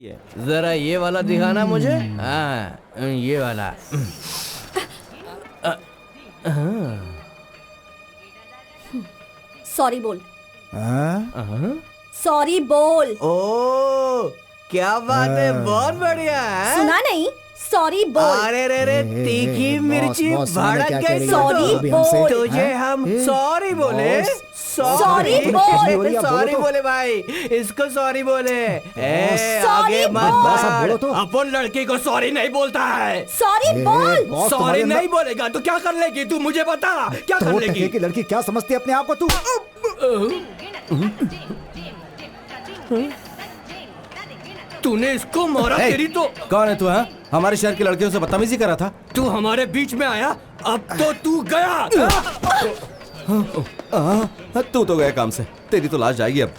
जरा ये वाला दिखाना मुझे। हाँ ये वाला। सॉरी बोल। सॉरी बोल। ओ क्या बात है, बहुत बढ़िया है। सुना नहीं? सॉरी बोल। अरे रे रे, तीखी मिर्ची भड़क गई। सॉरी बोल। तुझे हम सॉरी बोले। सॉरी बोल। सॉरी बोले भाई, इसको सॉरी बोले। आगे मत बोलो तो। अपन लड़की को सॉरी नहीं बोलता है। सॉरी बोल। सॉरी नहीं बोलेगा तो क्या कर लेगी तू, मुझे बता क्या कर लेगी। की लड़की क्या समझती है अपने आप को तू? तूने इसको मारा। तेरी तो कौन है तू? हाँ, हमारे शहर की लड़कियों से बदतमीजी कर रहा था। तू हमारे बीच में आया, अब तो तू गया। तू तो गया काम से, तेरी तो लाश जाएगी अब।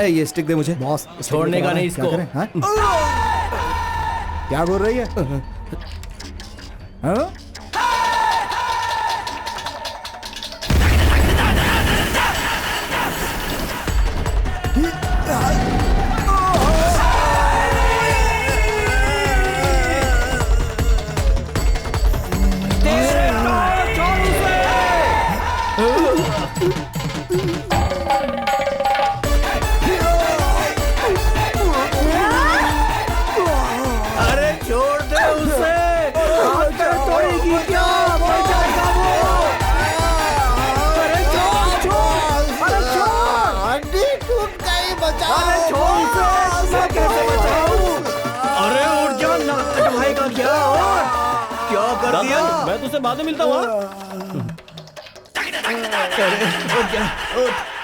ये स्टिक दे मुझे। बॉस छोड़ने का नहीं इसको। क्या बोल रही है? हाँ? अरे छोड़ दे उसे। तोड़ेगी क्या? मर जाएगा वो। अरे छोड़ छोड़। अरे छोड़। हड्डी टूट गई, बचाओ। अरे छोड़ उसे। मैं कैसे बचाऊं? अरे उठ जा, नाक कटवाएगा क्या? और क्या कर दिया? मैं तुझसे बाद में मिलता हूँ।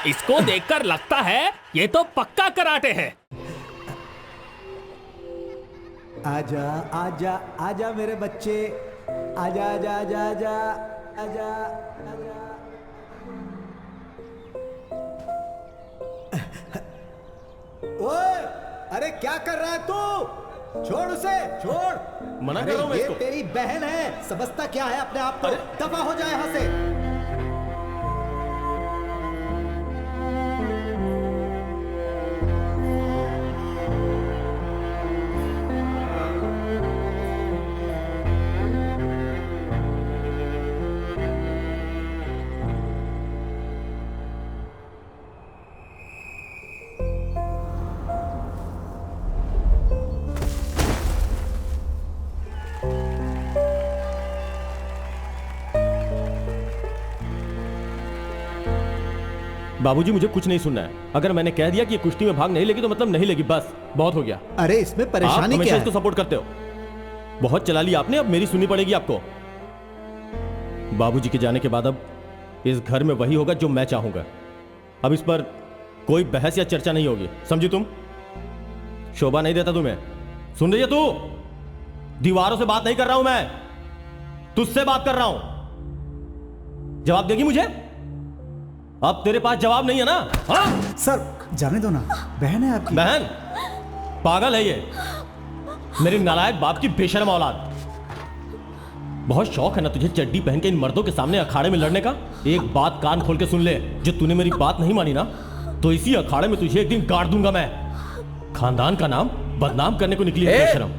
इसको देखकर लगता है ये तो पक्का कराटे है। आजा आजा आजा मेरे बच्चे, आजा आजा आजा आजा आजा आजा। ओए, अरे क्या कर रहा है तू? छोड़ उसे, छोड़। मना कर अरे रहा हूं मैं ये इसको। तेरी बहन है, समझता क्या है अपने आप को? दफा हो जाए यहाँ से। बाबूजी मुझे कुछ नहीं सुनना है। अगर मैंने कह दिया कि ये कुश्ती में भाग नहीं लेगी तो मतलब नहीं लेगी, बस बहुत हो गया। अरे इसमें आप परेशानी हमेशा क्या इसको है? सपोर्ट करते हो। बहुत चला लिया आपने, अब मेरी सुननी पड़ेगी आपको। बाबूजी के जाने के बाद अब इस घर में वही होगा जो मैं चाहूंगा। अब इस पर कोई बहस या चर्चा नहीं होगी, समझी तुम? शोभा नहीं देता तुम्हें। सुन रही है तू? दीवारों से बात नहीं कर रहा हूं मैं, तुझसे बात कर रहा हूं। जवाब देगी मुझे? अब तेरे पास जवाब नहीं है ना? हाँ? सर जाने दो ना, बहन है आपकी। बहन? पागल है ये, मेरी नालायक बाप की बेशर्म औलाद। बहुत शौक है ना तुझे चड्डी पहन के इन मर्दों के सामने अखाड़े में लड़ने का? एक बात कान खोल के सुन ले, जो तूने मेरी बात नहीं मानी ना, तो इसी अखाड़े में तुझे एक दिन गाड़ दूंगा मैं। खानदान का नाम बदनाम करने को निकली है बेशर्म।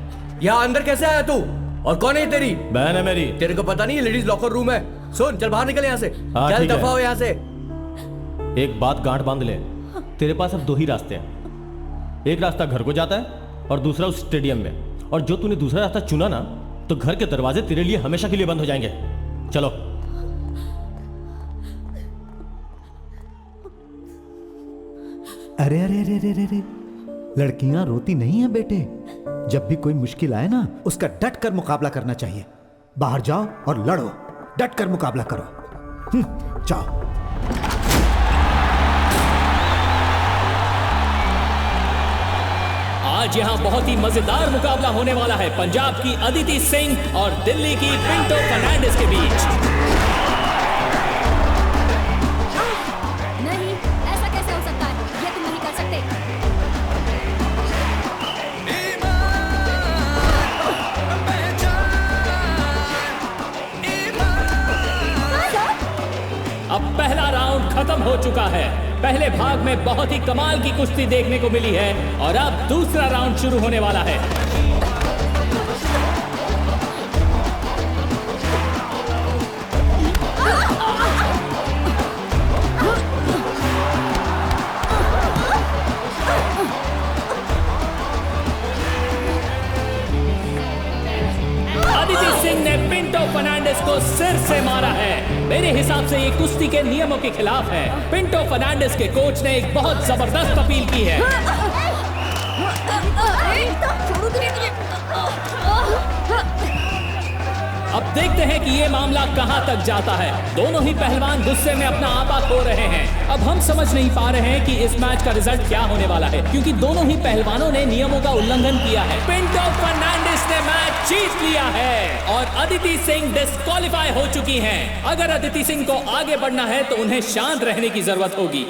यहाँ अंदर कैसे आया तू? और कौन है तेरी बहन? है मेरी। तेरे को पता नहीं है लेडीज लॉकर रूम है? सुन, चल बाहर निकल यहाँ से। हाँ, चल ठीक है। दफा हो यहाँ से। एक बात गांठ बांध ले, तेरे पास अब दो ही रास्ते हैं। एक रास्ता घर को जाता है और दूसरा उस स्टेडियम में। और जो तूने दूसरा रास्ता चुना ना, तो घर के दरवाजे तेरे लिए हमेशा के लिए बंद हो जाएंगे। चलो। अरे अरे अरे अरे अरे, लड़कियां रोती नहीं है बेटे। जब भी कोई मुश्किल आए ना, उसका डट कर मुकाबला करना चाहिए। बाहर जाओ और लड़ो, डट कर मुकाबला करो। जाओ। आज यहाँ बहुत ही मजेदार मुकाबला होने वाला है पंजाब की अदिति सिंह और दिल्ली की पिंटो फर्नांडिस के बीच। नहीं, ऐसा कैसे हो सकता है? ये तुम नहीं कर सकते। अब पहला राउंड खत्म हो चुका है। पहले भाग में बहुत ही कमाल की कुश्ती देखने को मिली है और अब दूसरा राउंड शुरू होने वाला है। अदिति सिंह ने पिंटो फर्नांडिस को सिर से मारा है। मेरे हिसाब से ये कुश्ती के नियमों के खिलाफ है। पिंटो फर्नांडिस के कोच ने एक बहुत जबरदस्त अपील की है। अब देखते हैं कि ये मामला कहां तक जाता है। दोनों ही पहलवान गुस्से में अपना आपा खो रहे हैं। अब हम समझ नहीं पा रहे हैं कि इस मैच का रिजल्ट क्या होने वाला है, क्योंकि दोनों ही पहलवानों ने नियमों का उल्लंघन किया है। पिंटो फर्नांडिस ने मैच जीत लिया है और अदिति सिंह डिस्क्वालीफाई हो चुकी हैं। अगर अदिति सिंह को आगे बढ़ना है तो उन्हें शांत रहने की जरूरत होगी।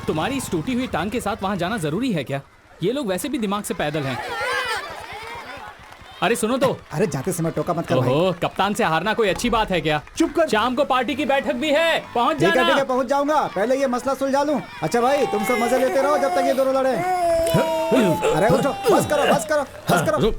तुम्हारी इस टूटी हुई टांग के साथ वहां जाना जरूरी है क्या? ये लोग वैसे भी दिमाग से पैदल हैं। अरे सुनो तो। अरे जाते समय टोका मत कर भाई। ओहो, कप्तान से हारना कोई अच्छी बात है क्या? चुप कर। शाम को पार्टी की बैठक भी है, पहुंच जाना। ठीक है पहुंच जाऊंगा। पहले ये मसला सुलझा लूं। अच्छा भाई तुम सब मजे लेते रहो जब तक ये दोनों लड़े। अरे उठो, बस करो बस करो बस करो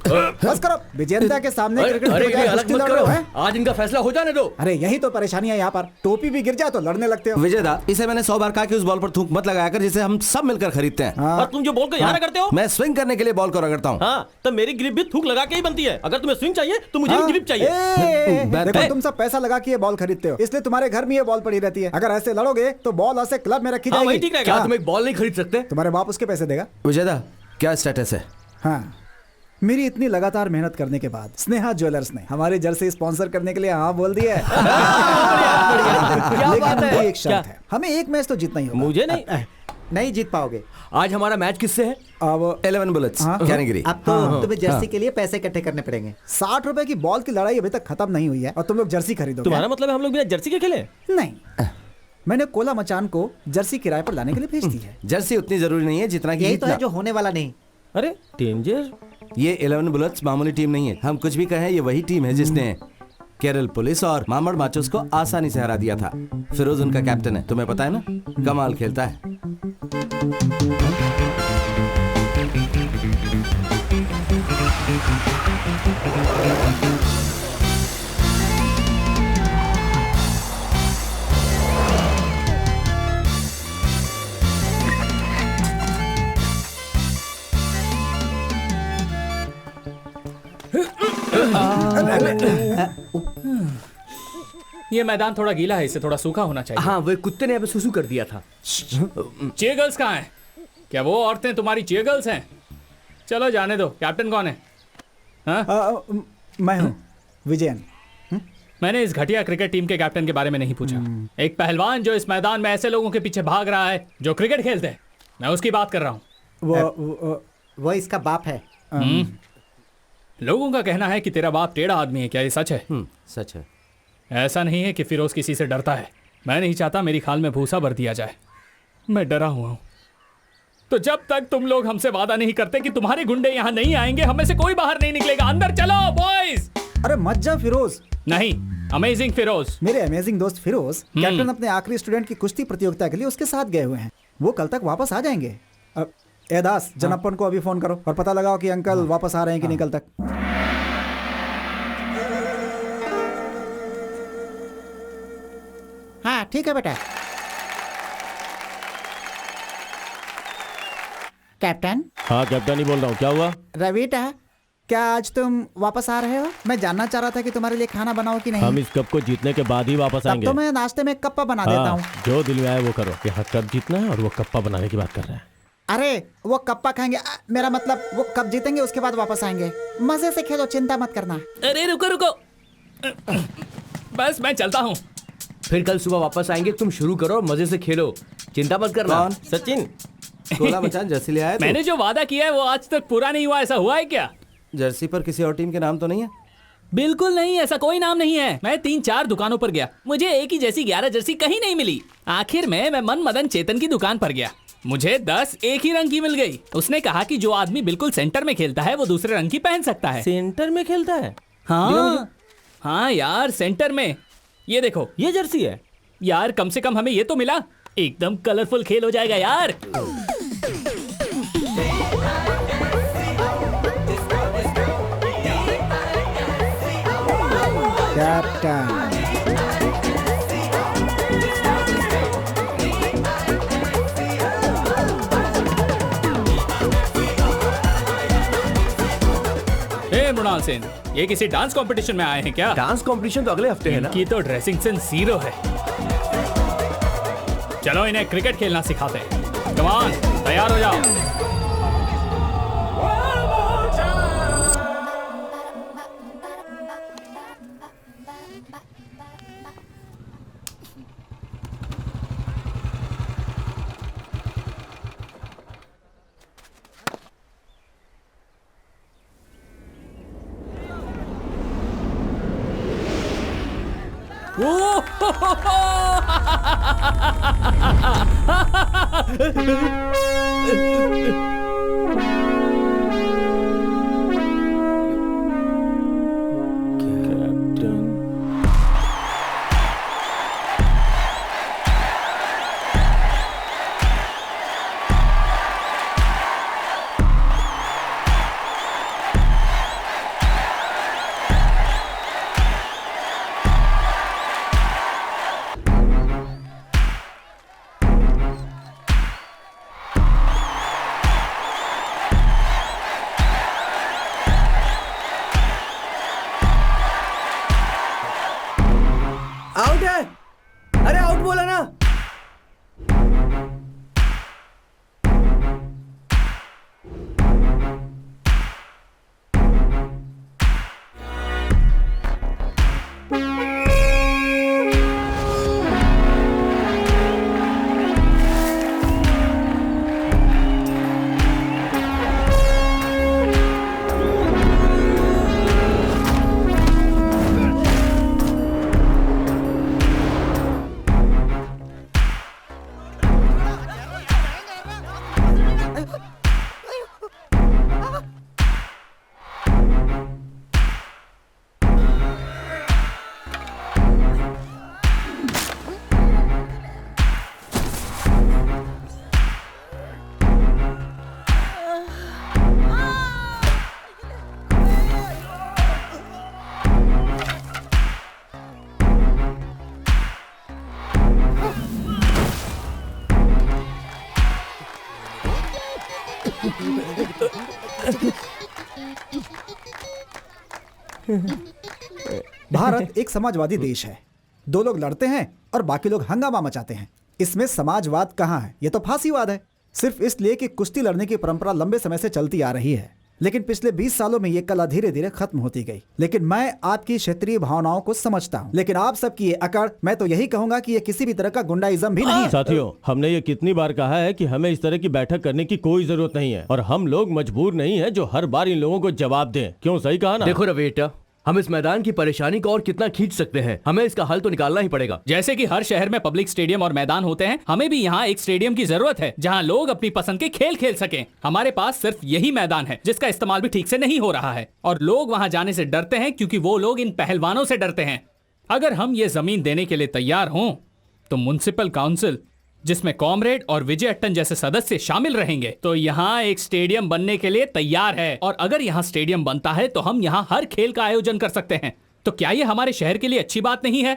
बस करो। विजेंद्र के सामने क्रिकेट की बजाय कुश्ती लड़ रहे हो हैं? आज इनका फैसला हो जाने दो। अरे यही तो परेशानी है यहाँ पर। टोपी भी गिर जाए तो लड़ने लगते हो। विजयदा, इसे मैंने 100 बार कहा कि उस बॉल पर थूक मत लगाया कर जिसे हम सब मिलकर खरीदते हैं। हाँ। और तुम जो बॉल को यहाँ करते हो, मैं स्विंग करने के लिए बॉल को रगड़ता हूँ। हाँ, तो मेरी ग्रिप भी थूक लगा के ही बनती है। अगर तुम्हें स्विंग चाहिए तो मुझे भी ग्रिप चाहिए। देखो तुम सब पैसा लगा के ये बॉल खरीदते हो, इसलिए तुम्हारे घर में ये बॉल पड़ी रहती है। अगर ऐसे लड़ोगे तो बॉल ऐसे क्लब में रखी जाएगी। ठीक रहेगा। क्या तुम एक बॉल नहीं खरीद सकते? तुम्हारे बाप उसके पैसे देगा। विजयदा, क्या स्टेटस है? हाँ, मेरी इतनी लगातार मेहनत करने के बाद स्नेहा ज्वेलर्स ने हमारी जर्सी स्पॉन्सर करने के लिए हाँ बोल दिया है। लेकिन उनकी एक शर्त है, हमें एक मैच तो जीतना ही होगा। मुझे नहीं नहीं जीत पाओगे। आज हमारा मैच किससे है? अब 11 बुलेट्स कैटेगरी। अब तो तुम्हें जर्सी के लिए पैसे इकट्ठे करने पड़ेंगे। 60 रुपए की बॉल की लड़ाई अभी तक खत्म नहीं हुई है और तुम लोग जर्सी खरीदोगे। तुम्हारा मतलब है हम लोग बिना जर्सी के खेले? नहीं, मैंने कोला मचान को जर्सी किराए पर लाने के लिए भेज दी है। जर्सी उतनी जरूरी नहीं है जितना कि यही तो है जो होने वाला नहीं। अरे डेंजर। ये 11 बुलेट्स मामूली टीम नहीं है। हम कुछ भी कहें, ये वही टीम है जिसने केरल पुलिस और मामड़ माचोस को आसानी से हरा दिया था। फिरोज उनका कैप्टन है, तुम्हें पता है ना? कमाल खेलता है। ये मैदान थोड़ा गीला है, इसे थोड़ा सूखा होना चाहिए। हाँ, वो कुत्ते ने अभी सुसु कर दिया था। चीयर गर्ल्स कहाँ हैं? क्या वो औरतें तुम्हारी चीयर गर्ल्स हैं? चलो जाने दो। कैप्टन कौन है? हाँ? मैं हूँ विजयन। मैंने इस घटिया क्रिकेट टीम के कैप्टन के बारे में नहीं पूछा। एक पहलवान जो इस मैदान में ऐसे लोगों के पीछे भाग रहा है जो क्रिकेट खेलते हैं, मैं उसकी बात कर रहा हूँ। वो इसका बाप है। लोगों का कहना है कि तेरा बाप टेढ़ा आदमी है। क्या ये सच है? सच है। ऐसा नहीं है कि फिरोज किसी से डरता है। मैं नहीं चाहता मेरी खाल में भूसा भर दिया जाए। मैं डरा हुआ हूं। तो जब तक तुम लोग हमसे वादा नहीं करते कि तुम्हारे गुंडे यहाँ नहीं आएंगे, हमें से कोई बाहर नहीं निकलेगा। अंदर चलो बॉयज। अरे मत जा फिरोज। नहीं, अमेजिंग फिरोज। मेरे अमेजिंग दोस्त फिरोज कैप्टन अपने आखिरी स्टूडेंट की कुश्ती प्रतियोगिता के लिए उसके साथ गए हुए हैं। वो कल तक वापस आ जाएंगे। एदास, जनप्पन को अभी फोन करो और पता लगाओ कि अंकल वापस आ रहे हैं कि नहीं कल तक। हाँ ठीक है बेटा। कैप्टन। हाँ कैप्टन ही बोल रहा हूँ, क्या हुआ? रवीटा, क्या आज तुम वापस आ रहे हो? मैं जानना चाह रहा था कि तुम्हारे लिए खाना बनाओ कि नहीं। हम इस कप को जीतने के बाद ही वापस तब आएंगे। तो मैं नाश्ते में कप्पा बना देता हूँ। जो दिल में आए वो करो। यहाँ कप जीतना है और वो कप्पा बनाने की बात कर रहे हैं। अरे वो कप्पा खाएंगे, मेरा मतलब वो कप जीतेंगे उसके बाद वापस आएंगे। मजे से खेलो, चिंता मत करना। अरे रुको रुको, बस मैं चलता हूँ। फिर कल सुबह वापस आएंगे, तुम शुरू करो, मजे से खेलो, चिंता मत करना। कौन? सचिन। कोला मचान जर्सी ले आया मैंने जो वादा किया है वो आज तक पूरा नहीं हुआ, ऐसा हुआ है क्या? जर्सी पर किसी और टीम के नाम तो नहीं है? बिल्कुल नहीं, ऐसा कोई नाम नहीं है। मैं 3-4 दुकानों पर गया, मुझे एक ही जैसी 11 जर्सी कहीं नहीं मिली। आखिर में मैं मन मदन चेतन की दुकान पर गया, मुझे 10 एक ही रंग की मिल गई। उसने कहा कि जो आदमी बिल्कुल सेंटर में खेलता है वो दूसरे रंग की पहन सकता है। सेंटर में खेलता है? हाँ हाँ यार, सेंटर में। ये देखो, ये जर्सी है यार कम से कम हमें ये तो मिला। एकदम कलरफुल खेल हो जाएगा यार। कैप्टन। हे मृणाल सेन, ये किसी डांस कंपटीशन में आए हैं क्या? डांस कंपटीशन तो अगले हफ्ते है ना। इनकी तो ड्रेसिंग सेंस 0 है। चलो इन्हें क्रिकेट खेलना सिखाते हैं। कम ऑन, तैयार हो जाओ। आउट है। अरे आउट बोला ना। भारत एक समाजवादी देश है। 2 लोग लड़ते हैं और बाकी लोग हंगामा मचाते हैं। इसमें समाजवाद कहाँ है? ये तो फांसीवाद है। सिर्फ इसलिए कि कुश्ती लड़ने की परंपरा लंबे समय से चलती आ रही है, लेकिन पिछले 20 सालों में ये कला धीरे धीरे खत्म होती गई। लेकिन मैं आपकी क्षेत्रीय भावनाओं को समझता हूँ, लेकिन आप सबकी ये अकड़, मैं तो यही कहूंगा कि ये किसी भी तरह का गुंडाइज्म भी नहीं है। साथियों, हमने ये कितनी बार कहा है कि हमें इस तरह की बैठक करने की कोई जरूरत नहीं है, और हम लोग मजबूर नहीं है जो हर बार इन लोगों को जवाब दें। क्यों, सही कहा ना? देखो रवेटा, हम इस मैदान की परेशानी को और कितना खींच सकते हैं, हमें इसका हल तो निकालना ही पड़ेगा। जैसे कि हर शहर में पब्लिक स्टेडियम और मैदान होते हैं, हमें भी यहाँ एक स्टेडियम की जरूरत है जहाँ लोग अपनी पसंद के खेल खेल सकें। हमारे पास सिर्फ यही मैदान है जिसका इस्तेमाल भी ठीक से नहीं हो रहा है, और लोग वहाँ जाने से डरते हैं क्योंकि वो लोग इन पहलवानों से डरते हैं। अगर हम ये जमीन देने के लिए तैयार हों तो म्युनिसिपल काउंसिल, जिसमें कॉमरेड और विजय अट्टन जैसे सदस्य शामिल रहेंगे, तो यहाँ एक स्टेडियम बनने के लिए तैयार है। और अगर यहाँ स्टेडियम बनता है तो हम यहाँ हर खेल का आयोजन कर सकते हैं। तो क्या ये हमारे शहर के लिए अच्छी बात नहीं है?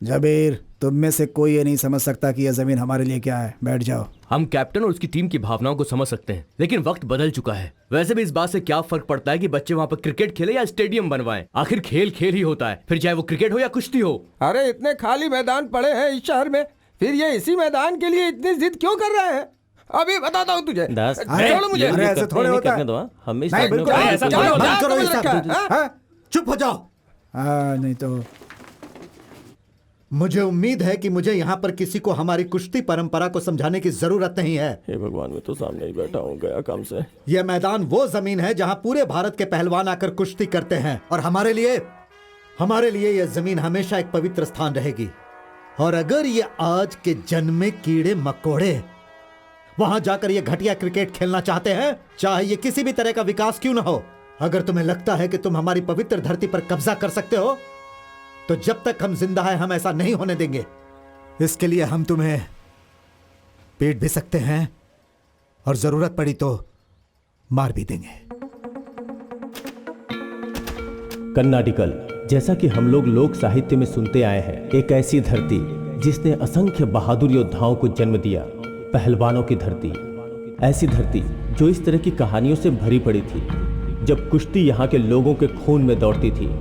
जबीर, तुम में से कोई ये नहीं समझ सकता कि यह जमीन हमारे लिए क्या है। बैठ जाओ। हम कैप्टन और उसकी टीम की भावनाओं को समझ सकते हैं, लेकिन वक्त बदल चुका है। वैसे भी इस बात से क्या फर्क पड़ता है कि बच्चे वहाँ पर क्रिकेट खेले या स्टेडियम बनवाएं? आखिर खेल खेल ही होता है, फिर चाहे वो क्रिकेट हो या कुश्ती हो। अरे इतने खाली मैदान पड़े हैं इस शहर में, फिर ये इसी मैदान के लिए इतनी जिद क्यों कर रहे हैं? अभी बताता हूँ तुझे। छोड़ो मुझे। अरे ऐसे थोड़े होता है। नहीं, बिल्कुल ऐसा थोड़ी होता है। बंद करो ये समझ सब। रखा है, हाँ? चुप हो जाओ। नहीं तो मुझे उम्मीद है कि मुझे यहाँ पर किसी को हमारी कुश्ती परंपरा को समझाने की जरूरत नहीं है। हे भगवान, मैं तो सामने ही बैठा हूँ, गया काम से। यह मैदान वो जमीन है जहाँ पूरे भारत के पहलवान आकर कुश्ती करते हैं, और हमारे लिए यह जमीन हमेशा एक पवित्र स्थान रहेगी। और अगर ये आज के जन्मे कीड़े मकोड़े वहां जाकर ये घटिया क्रिकेट खेलना चाहते हैं, चाहे ये किसी भी तरह का विकास क्यों ना हो, अगर तुम्हें लगता है कि तुम हमारी पवित्र धरती पर कब्जा कर सकते हो, तो जब तक हम जिंदा हैं हम ऐसा नहीं होने देंगे। इसके लिए हम तुम्हें पीट भी सकते हैं और जरूरत पड़ी तो मार भी देंगे। कर्नाटिकल, जैसा कि हम लोग साहित्य में सुनते आए हैं, एक ऐसी धरती जिसने असंख्य बहादुर योद्धाओं को जन्म दिया, पहलवानों की धरती। ऐसी धरती जो इस तरह की कहानियों से भरी पड़ी थी। जब कुश्ती यहाँ के लोगों के खून में दौड़ती थी,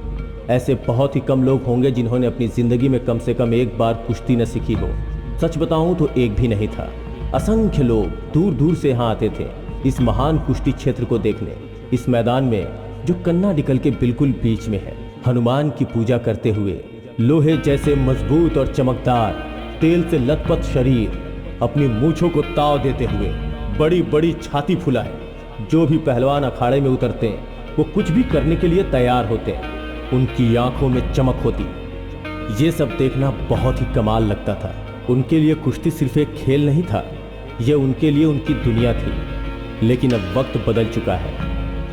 ऐसे बहुत ही कम लोग होंगे जिन्होंने अपनी जिंदगी में कम से कम एक बार कुश्ती न सीखी हो। सच बताऊं तो एक भी नहीं था। असंख्य लोग दूर दूर से यहाँ आते थे इस महान कुश्ती क्षेत्र को देखने। इस मैदान में जो कर्नाटिकल के बिल्कुल बीच में है, हनुमान की पूजा करते हुए लोहे जैसे मजबूत और चमकदार, तेल से लथपथ शरीर, अपनी मूंछों को ताव देते हुए, बड़ी बड़ी छाती फुलाए, जो भी पहलवान अखाड़े में उतरते हैं वो कुछ भी करने के लिए तैयार होते हैं। उनकी आंखों में चमक होती। ये सब देखना बहुत ही कमाल लगता था। उनके लिए कुश्ती सिर्फ एक खेल नहीं था, यह उनके लिए उनकी दुनिया थी। लेकिन अब वक्त बदल चुका है,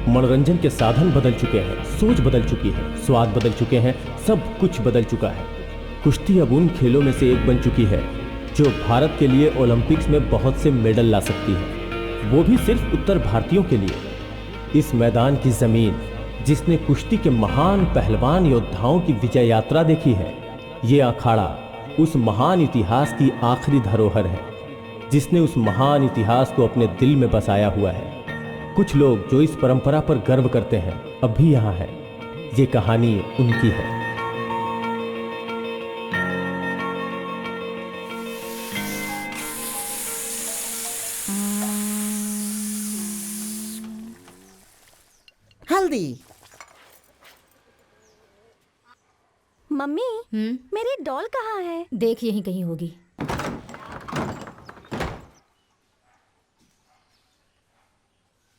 मनोरंजन के साधन बदल चुके हैं, सोच बदल चुकी है, स्वाद बदल चुके हैं, सब कुछ बदल चुका है। कुश्ती अब उन खेलों में से एक बन चुकी है जो भारत के लिए ओलंपिक्स में बहुत से मेडल ला सकती है, वो भी सिर्फ उत्तर भारतीयों के लिए। इस मैदान की जमीन जिसने कुश्ती के महान पहलवान योद्धाओं की विजय यात्रा देखी है, ये अखाड़ा उस महान इतिहास की आखिरी धरोहर है जिसने उस महान इतिहास को अपने दिल में बसाया हुआ है। कुछ लोग जो इस परंपरा पर गर्व करते हैं अब भी यहाँ है। ये कहानी उनकी है। हल्दी। मम्मी, मेरी डॉल कहाँ है? देख, यहीं कहीं होगी।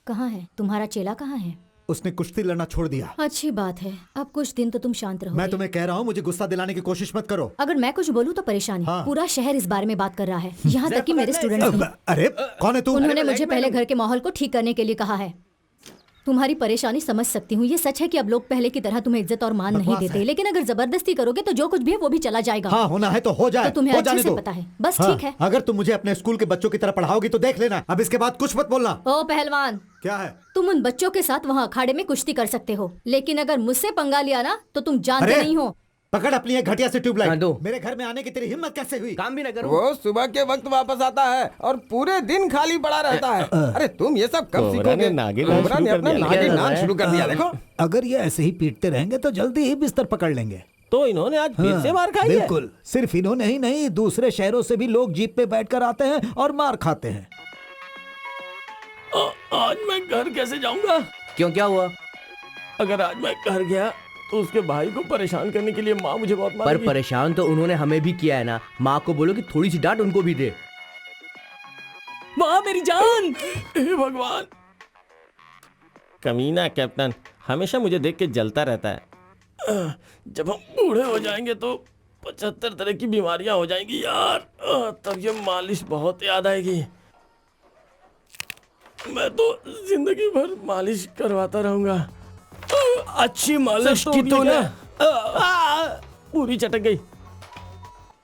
कहाँ है तुम्हारा चेला? कहाँ है? उसने कुश्ती लड़ना छोड़ दिया। अच्छी बात है, अब कुछ दिन तो तुम शांत रहोगे। मैं तुम्हें कह रहा हूँ, मुझे गुस्सा दिलाने की कोशिश मत करो। अगर मैं कुछ बोलूँ तो परेशानी। हाँ। पूरा शहर इस बारे में बात कर रहा है, यहाँ तक कि मेरे स्टूडेंट्स भी। अरे कौन है तू? उन्होंने मुझे पहले घर के माहौल को ठीक करने के लिए कहा है। तुम्हारी परेशानी समझ सकती हूँ। ये सच है कि अब लोग पहले की तरह तुम्हें इज्जत और मान नहीं देते, लेकिन अगर जबरदस्ती करोगे तो जो कुछ भी है वो भी चला जाएगा। हाँ, होना है तो हो जाए। तो तुम्हें हो अच्छे जाने से दो। पता है। बस हाँ, ठीक है। अगर तुम मुझे अपने स्कूल के बच्चों की तरह पढ़ाओगी तो देख लेना, अब इसके बाद कुछ मत बोलना। ओ पहलवान, क्या है? तुम उन बच्चों के साथ वहाँ अखाड़े में कुश्ती कर सकते हो, लेकिन अगर मुझसे पंगा लिया ना तो तुम जानते नहीं हो। पकड़ अपनी एक घटिया से ट्यूबलाइट। दो। मेरे घर में आने की तेरी हिम्मत कैसे हुई? काम भी ना करो। वो सुबह के वक्त वापस आता है और पूरे दिन खाली पड़ा रहता है। अरे तुम ये सब कब कोबरा सीखोगे? ने नागिन नाच कोबरा शुरू ने कर अपना दिया। नागिन नाच शुरू कर दिया। देखो, अगर ये ऐसे ही पीटते रहेंगे तो जल्दी ही बिस्तर पकड़ लेंगे। तो इन्होंने आज फिर से मार खाई है। बिल्कुल, सिर्फ इन्होंने ही नहीं, दूसरे शहरों से भी लोग जीप पे बैठकर आते हैं और मार खाते हैं। आज मैं घर कैसे जाऊंगा? क्यों, क्या हुआ? अगर आज मैं घर गया तो उसके भाई को परेशान करने के लिए माँ मुझे बहुत पर मारेगी। परेशान तो उन्होंने हमें भी किया है ना। माँ को बोलो कि थोड़ी सी डांट उनको भी दे। माँ मेरी जान। हे भगवान, कमीना कैप्टन हमेशा मुझे देख के जलता रहता है। जब हम बूढ़े हो जाएंगे तो 75 तरह की बीमारियां हो जाएंगी यार। तब ये मालिश बहुत याद आएगी। मैं तो जिंदगी भर मालिश करवाता रहूंगा। अच्छी मालिश की तो ना पूरी चटक गई।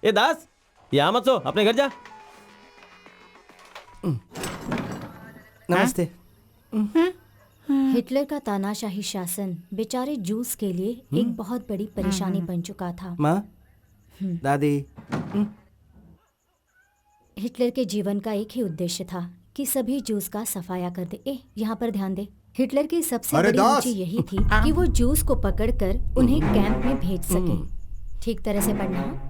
ए दास, यहाँ मत सो, अपने घर जा। नमस्ते। हिटलर का तानाशाही शासन बेचारे जूस के लिए एक बहुत बड़ी परेशानी बन चुका था। माँ, दादी, हिटलर के जीवन का एक ही उद्देश्य था कि सभी जूस का सफाया कर दे। यहाँ पर ध्यान दे। हिटलर की सबसे अरे बड़ी दास! रुचि यही थी कि वो जूस को पकड़कर उन्हें कैंप में भेज सके। ठीक तरह से पढ़ना।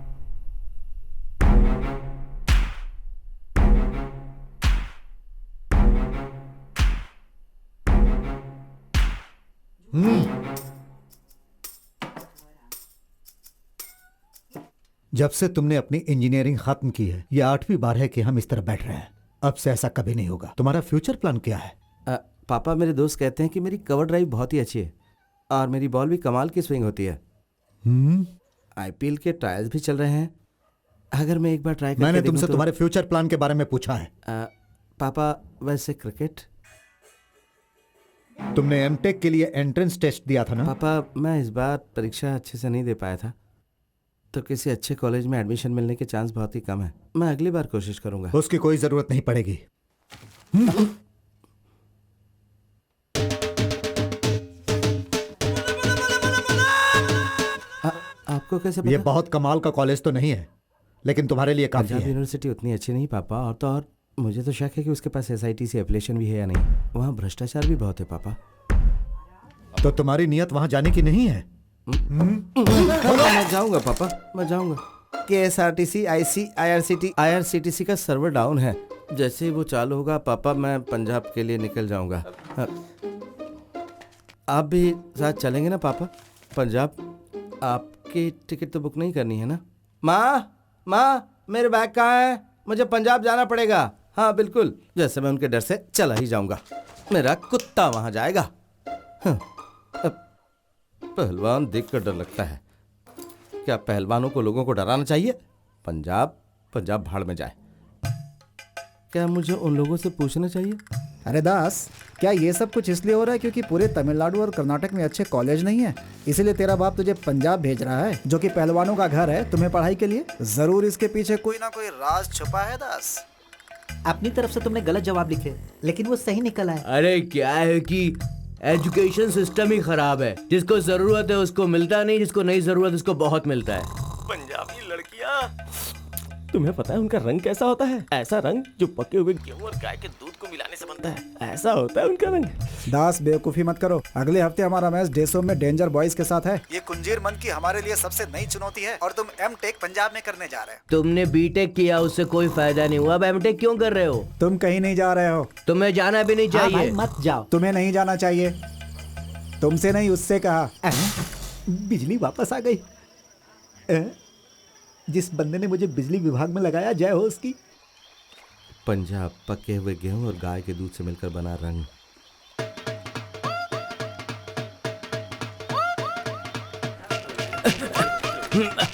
जब से तुमने अपनी इंजीनियरिंग खत्म की है, ये 8वीं बार है कि हम इस तरह बैठ रहे हैं। अब से ऐसा कभी नहीं होगा। तुम्हारा फ्यूचर प्लान क्या है? पापा, मेरे दोस्त कहते हैं कि मेरी कवर ड्राइव बहुत ही अच्छी है और मेरी बॉल भी कमाल की स्विंग होती है। आईपीएल के ट्रायल्स भी चल रहे हैं। अगर मैं एक बार ट्राई करके मैंने देखूं तुमसे तो... तुम्हारे फ्यूचर प्लान के बारे में पूछा है। पापा, वैसे क्रिकेट। तुमने एमटेक के लिए एंट्रेंस टेस्ट दिया था ना? पापा, मैं इस बार परीक्षा अच्छे से नहीं दे पाया था, तो किसी अच्छे कॉलेज में एडमिशन मिलने के चांस बहुत ही कम है। मैं अगली बार कोशिश करूंगा। उसकी कोई जरूरत नहीं पड़ेगी। आपको कैसे पता? ये बहुत कमाल का कॉलेज तो नहीं है, लेकिन तुम्हारे लिए काफी पंजाब है। यूनिवर्सिटी उतनी अच्छी नहीं पापा, और तो और मुझे तो शक है कि उसके पास SITC एप्लीकेशन भी है या नहीं। वहाँ भ्रष्टाचार भी बहुत है पापा। तो तुम्हारी नियत वहां जाने की नहीं है? मैं जाऊंगा पापा, मैं जाऊंगा। KSRTC, IRCTC का सर्वर डाउन है। जैसे ही वो चालू होगा पापा, मैं पंजाब के लिए निकल जाऊंगा। आप भी साथ चलेंगे ना पापा पंजाब? आपकी टिकट तो बुक नहीं करनी है ना? माँ, मेरे बैग कहाँ है? मुझे पंजाब जाना पड़ेगा। हाँ बिल्कुल, जैसे मैं उनके डर से चला ही जाऊंगा। मेरा कुत्ता वहां जाएगा। पहलवान देखकर डर लगता है। क्या पहलवानों को लोगों को डराना चाहिए? पंजाब भाड़ में जाए। क्या मुझे उन लोगों से पूछना चाहिए? अरे दास, क्या ये सब कुछ इसलिए हो रहा है क्योंकि पूरे तमिलनाडु और कर्नाटक में अच्छे कॉलेज नहीं है, इसीलिए तेरा बाप तुझे पंजाब भेज रहा है, जो कि पहलवानों का घर है, तुम्हें पढ़ाई के लिए? जरूर इसके पीछे कोई ना कोई राज छुपा है दास। अपनी तरफ से तुमने गलत जवाब लिखे, लेकिन वो सही निकला है। अरे क्या है कि एजुकेशन सिस्टम ही खराब है। जिसको जरूरत है उसको मिलता नहीं, जिसको नहीं जरूरत उसको बहुत मिलता है। पंजाबी लड़कियां, तुम्हें पता है उनका रंग कैसा होता है? ऐसा रंग जो पके हुए गेहूं और गाय के दूध को मिलाने से बनता है। ऐसा होता है उनका रंग। दास, बेवकूफी मत करो। अगले हफ्ते हमारा मैच डेसो में डेंजर बॉयज के साथ है। ये कुंजीर मन की हमारे लिए सबसे नई चुनौती है और तुम एमटेक पंजाब में करने जा रहे हो। तुमने बीटेक किया, उससे कोई फायदा नहीं हुआ। अब एमटेक क्यों कर रहे हो? तुम कहीं नहीं जा रहे हो। तुम्हें जाना भी नहीं चाहिए। भाई मत जाओ। तुम्हें नहीं जाना चाहिए। तुमसे नहीं, उससे कहा। बिजली वापस आ गई। जिस बंदे ने मुझे बिजली विभाग में लगाया, जय हो उसकी। पंजाब पके हुए गेहूं और गाय के दूध से मिलकर बना रंग।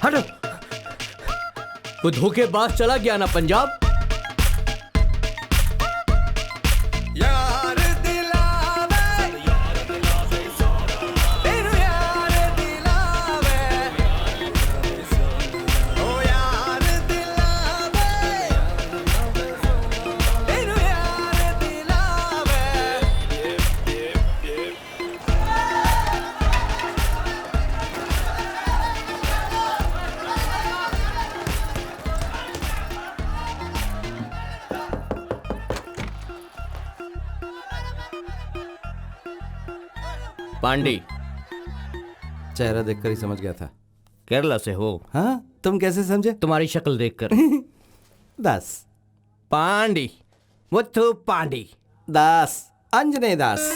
हटो, वो धोखेबाज चला गया ना पंजाब। पांडे, चेहरा देखकर ही समझ गया था। केरला से हो? हाँ, तुम कैसे समझे? तुम्हारी शक्ल देखकर। दास पांडे, मुथु पांडे। दास, अंजने दास।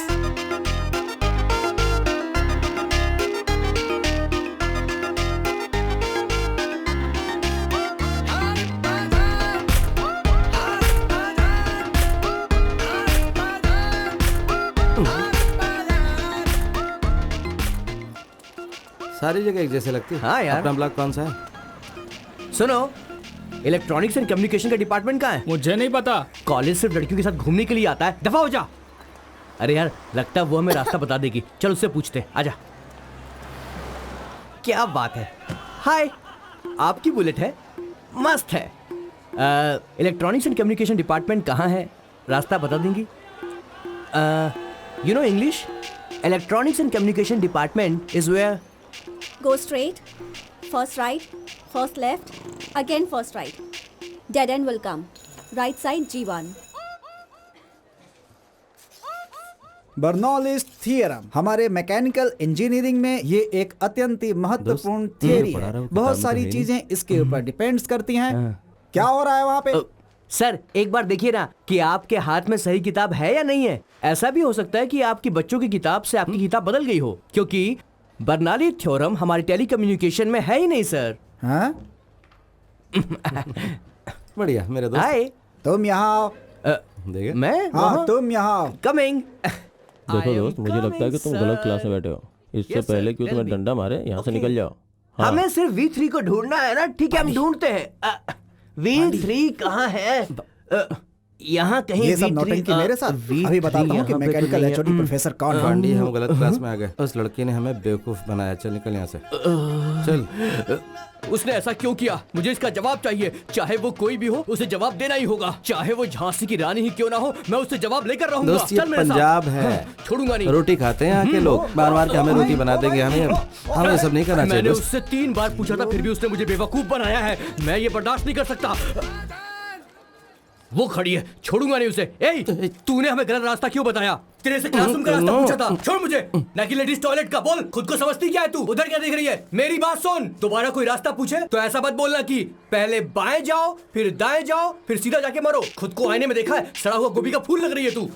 सारी जगह एक जैसे लगती है। हाँ यार। अपना ब्लॉक कौन सा है? सुनो, इलेक्ट्रॉनिक्स एंड कम्युनिकेशन का डिपार्टमेंट कहाँ है? मुझे नहीं पता। कॉलेज सिर्फ लड़कियों के साथ घूमने के लिए आता है। दफा हो जा। अरे यार, लगता है वो हमें रास्ता बता देगी। चल उससे पूछते। आजा। क्या बात है। हाय, आपकी बुलेट है? मस्त है। इलेक्ट्रॉनिक्स एंड कम्युनिकेशन डिपार्टमेंट कहाँ है? रास्ता बता देंगी? You know English? Electronics and communication department is where? Go straight, first right, First left, again first right. Dead end will come. Right side G1. Bernoulli's theorem हमारे mechanical engineering में ये एक अत्यंत ही महत्वपूर्ण थियरी है। बहुत सारी चीजें इसके ऊपर डिपेंड्स करती हैं। क्या हो रहा है वहाँ पे? सर एक बार देखिए ना कि आपके हाथ में सही किताब है या नहीं है। ऐसा भी हो सकता है कि आपकी बच्चों की किताब से आपकी किताब बदल गई हो, क्योंकि बर्नौली थ्योरम हमारे टेलीकम्युनिकेशन में है ही नहीं सर। हाँ? बढ़िया मेरे दोस्त। हाय। तुम यहाँ आओ। देखिए मैं? हाँ तुम यहाँ आओ। कमिंग। देखो दोस्त, मुझे लगता है कि तुम गलत क्लास में बैठे हो। इससे पहले कि तुम्हें डंडा मारे, यहाँ से निकल जाओ। हाँ। हमें सिर्फ V3 को ढूंढना है ना। ठीक है, हम ढूंढते हैं। V3 कहाँ है? यहाँ कहीं ये सब V3 नौटंकी मेरे साथ। अभी बताता हूँ कि मैकेनिकल एचओडी प्रोफेसर कौन है। पांडी, हम गलत क्लास में आ गए। उस लड़की ने हमें बेवकूफ बनाया। चल निकल यहाँ से, चल। उसने ऐसा क्यों किया? मुझे इसका जवाब चाहिए। चाहे वो कोई भी हो, उसे जवाब देना ही होगा। चाहे वो झांसी की रानी ही क्यों ना हो, मैं उससे जवाब लेकर रहूंगा। दोस्त ये पंजाब है, छोड़ूंगा नहीं। रोटी खाते हैं यहाँ के लोग। बार बार के हमें रोटी बना देंगे। हमें सब नहीं करना चाहिए। मैंने उससे 3 बार पूछा था, फिर भी उसने मुझे बेवकूफ बनाया है। मैं ये बर्दाश्त नहीं कर सकता। वो खड़ी है, छोड़ूंगा नहीं उसे। ए, तूने हमें गलत रास्ता क्यों बताया? तेरे से क्लासरूम का रास्ता पूछा था। छोड़ मुझे। ना कि लेडीज टॉयलेट का। बोल, खुद को समझती क्या है तू? उधर क्या देख रही है? मेरी बात सुन। दोबारा कोई रास्ता पूछे तो ऐसा मत बोलना कि पहले बाएं जाओ, फिर दाएं जाओ, फिर सीधा जाके मरो। खुद को आईने में देखा है? सड़ा हुआ गोभी का फूल लग रही है तू।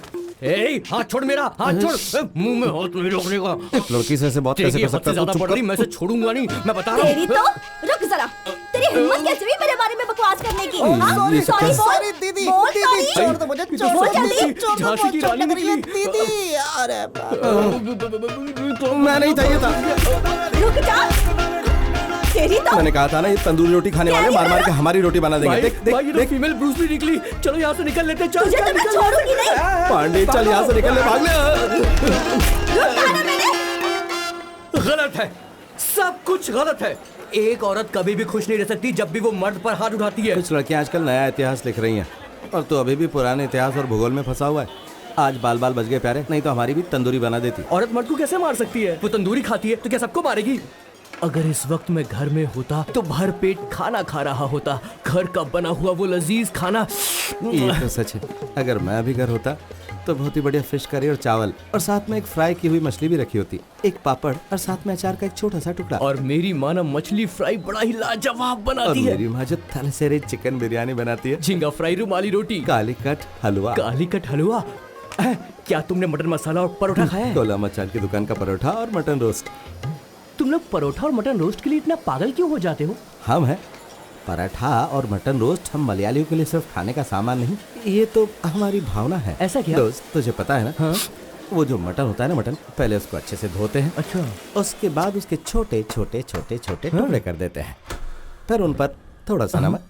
ए, हाथ छोड़ मेरा, हाथ छोड़। मुंह में हाथ नहीं रखने का। लड़की से बात कैसे कर सकता है? ज्यादा पड़ रही, मैं से छोड़ूंगा नहीं, मैं बता रहा हूँ। तेरी तो रुक जरा। तेरी हिम्मत कैसे हुई मेरे बारे में बकवास करने की? सॉरी सॉरी दीदी, दीदी छोड़ दो मुझे, छोड़ दो। झांसी की रानी निकली। दीदी अरे मैं नहीं था, ये था। रुक जा। तेरी तो मैंने कहा था ना, ये तंदूरी रोटी खाने वाले मार मार के हमारी रोटी बना देंगे। देख देख देख, फीमेल ब्रूस ली निकली। चलो यहाँ से निकल लेते। चल तुझे तो मैं छोड़ूंगी नहीं। पांडे चल यहाँ से निकल ले, भाग ले। रुक जा ना मैंने। गलत है, सब कुछ गलत है। एक औरत कभी भी खुश नहीं रह सकती जब भी वो मर्द पर हाथ उठाती है। कुछ लड़कियां आजकल नया इतिहास लिख रही हैं और तू अभी भी पुराने इतिहास और भूगोल में फंसा हुआ है। आज बाल बाल बच गए प्यारे, नहीं तो हमारी भी तंदूरी बना देती। औरत मर्द को कैसे मार सकती है? वो तंदूरी खाती है तो क्या सबको मारेगी? अगर इस वक्त मैं घर में होता तो भर पेट खाना खा रहा होता। घर का बना हुआ वो लजीज खाना। ये तो सच है। अगर मैं भी घर होता तो बहुत ही बढ़िया फिश करी और चावल, और साथ में एक फ्राई की हुई मछली भी रखी होती, एक पापड़ और साथ में अचार का एक छोटा सा टुकड़ा। और मेरी माँ ना मछली फ्राई बड़ा ही लाजवाब बनाती है। मेरी माँ जो थलसेरे चिकन बिरयानी बनाती है, झींगा फ्राई, रुमाली रोटी, कालीकट हलवा। कालीकट हलवा। क्या तुमने मटन मसाला और परोठा खाया है? गोला मचान की दुकान का परोठा और मटन रोस्ट। तुम लोग परोठा और मटन रोस्ट के लिए इतना पागल क्यों हो जाते हो? हम हैं पराठा और मटन रोस्ट, हम मलयालियों के लिए सिर्फ खाने का सामान नहीं, ये तो हमारी भावना है। ऐसा क्या? दोस्त तुझे पता है ना, हाँ? वो जो मटन होता है ना, मटन पहले उसको अच्छे से धोते हैं। अच्छा। उसके बाद उसके छोटे छोटे छोटे छोटे टुकड़े कर देते हैं। फिर उन पर थोड़ा सा नमक,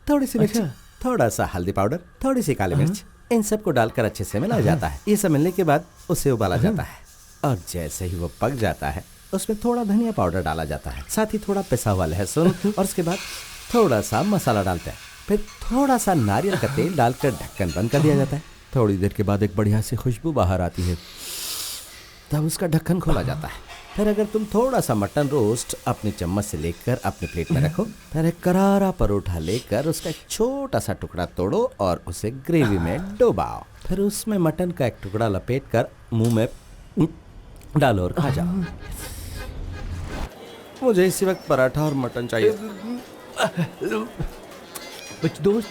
थोड़ी सी मिर्च, थोड़ा सा हल्दी पाउडर, थोड़ी सी काली मिर्च, इन सबको डालकर अच्छे से मिलाया जाता है। ये सब मिलने के बाद उसे उबाला जाता है और जैसे ही वो पक जाता है उसमें थोड़ा धनिया पाउडर डाला जाता है, साथ ही थोड़ा पिसा हुआ लहसुन, और उसके बाद थोड़ा सा मसाला डालते हैं। फिर थोड़ा सा नारियल का तेल डालकर ढक्कन बंद कर दिया जाता है। थोड़ी देर के बाद एक बढ़िया सी खुशबू बाहर आती है, तब उसका ढक्कन खोला जाता है। फिर अगर तुम थोड़ा सा मटन रोस्ट अपनी चम्मच से लेकर अपने प्लेट में रखो, फिर एक करारा परोठा लेकर उसका एक छोटा सा टुकड़ा तोड़ो और उसे ग्रेवी में डुबाओ। फिर उसमें मटन का एक टुकड़ा लपेट कर मुंह में डालो और खा जाओ। मुझे इसी वक्त पराठा और मटन चाहिए। दोस्त,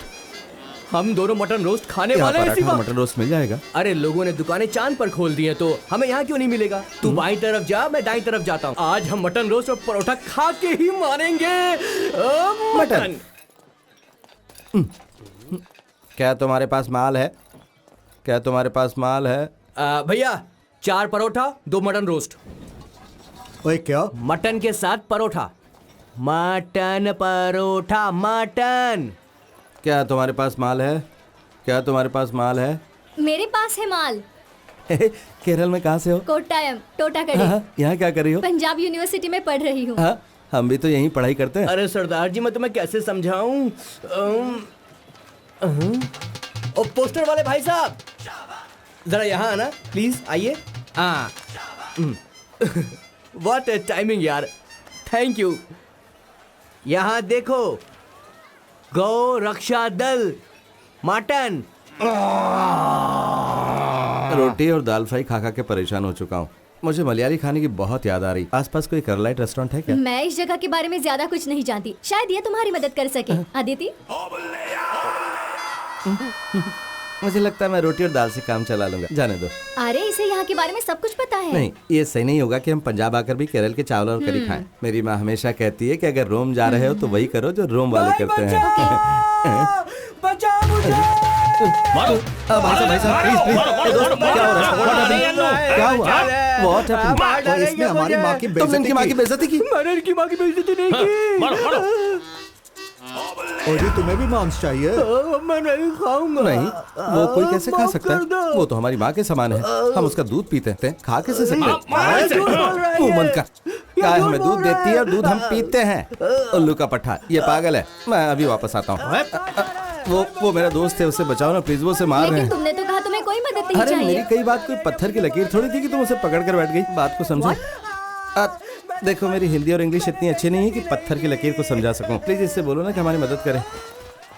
हम दोनों मटन रोस्ट खाने वाले हैं। पराठा और मटन रोस्ट मिल जाएगा? अरे लोगों ने दुकानें चांद पर खोल दी हैं, तो हमें यहाँ क्यों नहीं मिलेगा? तू बाईं तरफ जा, मैं दाईं तरफ जाता हूँ। आज हम मटन रोस्ट और परोठा खा के ही मानेंगे। मटन। क्या तुम्हारे पास माल है? क्या तुम्हारे पास माल है? भैया 4 परोठा 2 मटन रोस्ट। ओए क्या? मटन के साथ परोठा। Mutton paratha mutton. क्या तुम्हारे पास माल है? क्या तुम्हारे पास माल है? मेरे पास है माल। केरल में कहाँ से हो? कोट्टायम, टोटाकड़ी। यहाँ क्या कर रही हो? पंजाब यूनिवर्सिटी में पढ़ रही हूँ। हम भी तो यहीं पढ़ाई करते हैं। अरे सरदार जी, मैं तुम्हें कैसे समझाऊं? ओ पोस्टर वाले भाई साहब, जरा यहाँ आना प्लीज, आइए। व्हाट टाइमिंग यार, थैंक यू। यहाँ देखो, गौ रक्षा दल मटन। रोटी और दाल फ्राई खा खा के परेशान हो चुका हूँ। मुझे मलयाली खाने की बहुत याद आ रही। आसपास कोई करलाइट रेस्टोरेंट है क्या? मैं इस जगह के बारे में ज्यादा कुछ नहीं जानती, शायद ये तुम्हारी मदद कर सके। अदिति, मुझे लगता है मैं रोटी और दाल से काम चला लूंगा, जाने दो। अरे इसे यहाँ के बारे में सब कुछ पता है। नहीं, ये सही नहीं होगा कि हम पंजाब आकर भी केरल के चावल और करी खाएं। मेरी माँ हमेशा कहती है कि अगर रोम जा रहे हो तो वही करो जो रोम वाले करते हैं। बचाओ मुझे। भाई साहब प्लीज क्या हुआ? What happened? इसने हमारी माँ की तुमने इनकी माँ की बेइज्जती की? मैंने इनकी माँ की बेइज्जती नहीं की। और जी तुम्हें भी मांस चाहिए? मैं नहीं खाऊंगा। नहीं, वो कोई कैसे खा माफ सकता कर दो। है? वो तो हमारी माँ के समान है। हम उसका दूध पीते हैं, खा कैसे सकते माँ झूठ बोल रहा है। मुंह बंद कर। गाय झूठ हमें बोल दूध रहा देती है और दूध हम है। पीते हैं। उल्लू का पट्टा, ये पागल है। मैं अभी वापस आता हूँ। वो मेरा दोस्त है, उसे बचाओ ना प्लीज, वो उसे मार रहे लेकिन हैं। तुमने तो कहा तुम्हें कोई मदद नहीं अरे चाहिए। मेरी कई बात कोई पत्थर की लकीर थोड़ी थी कि तुम उसे पकड़ कर बैठ गई। बात को समझो। देखो मेरी हिंदी और इंग्लिश इतनी अच्छी नहीं है कि पत्थर की लकीर को समझा सकूं। प्लीज इससे बोलो ना कि हमारी मदद करे।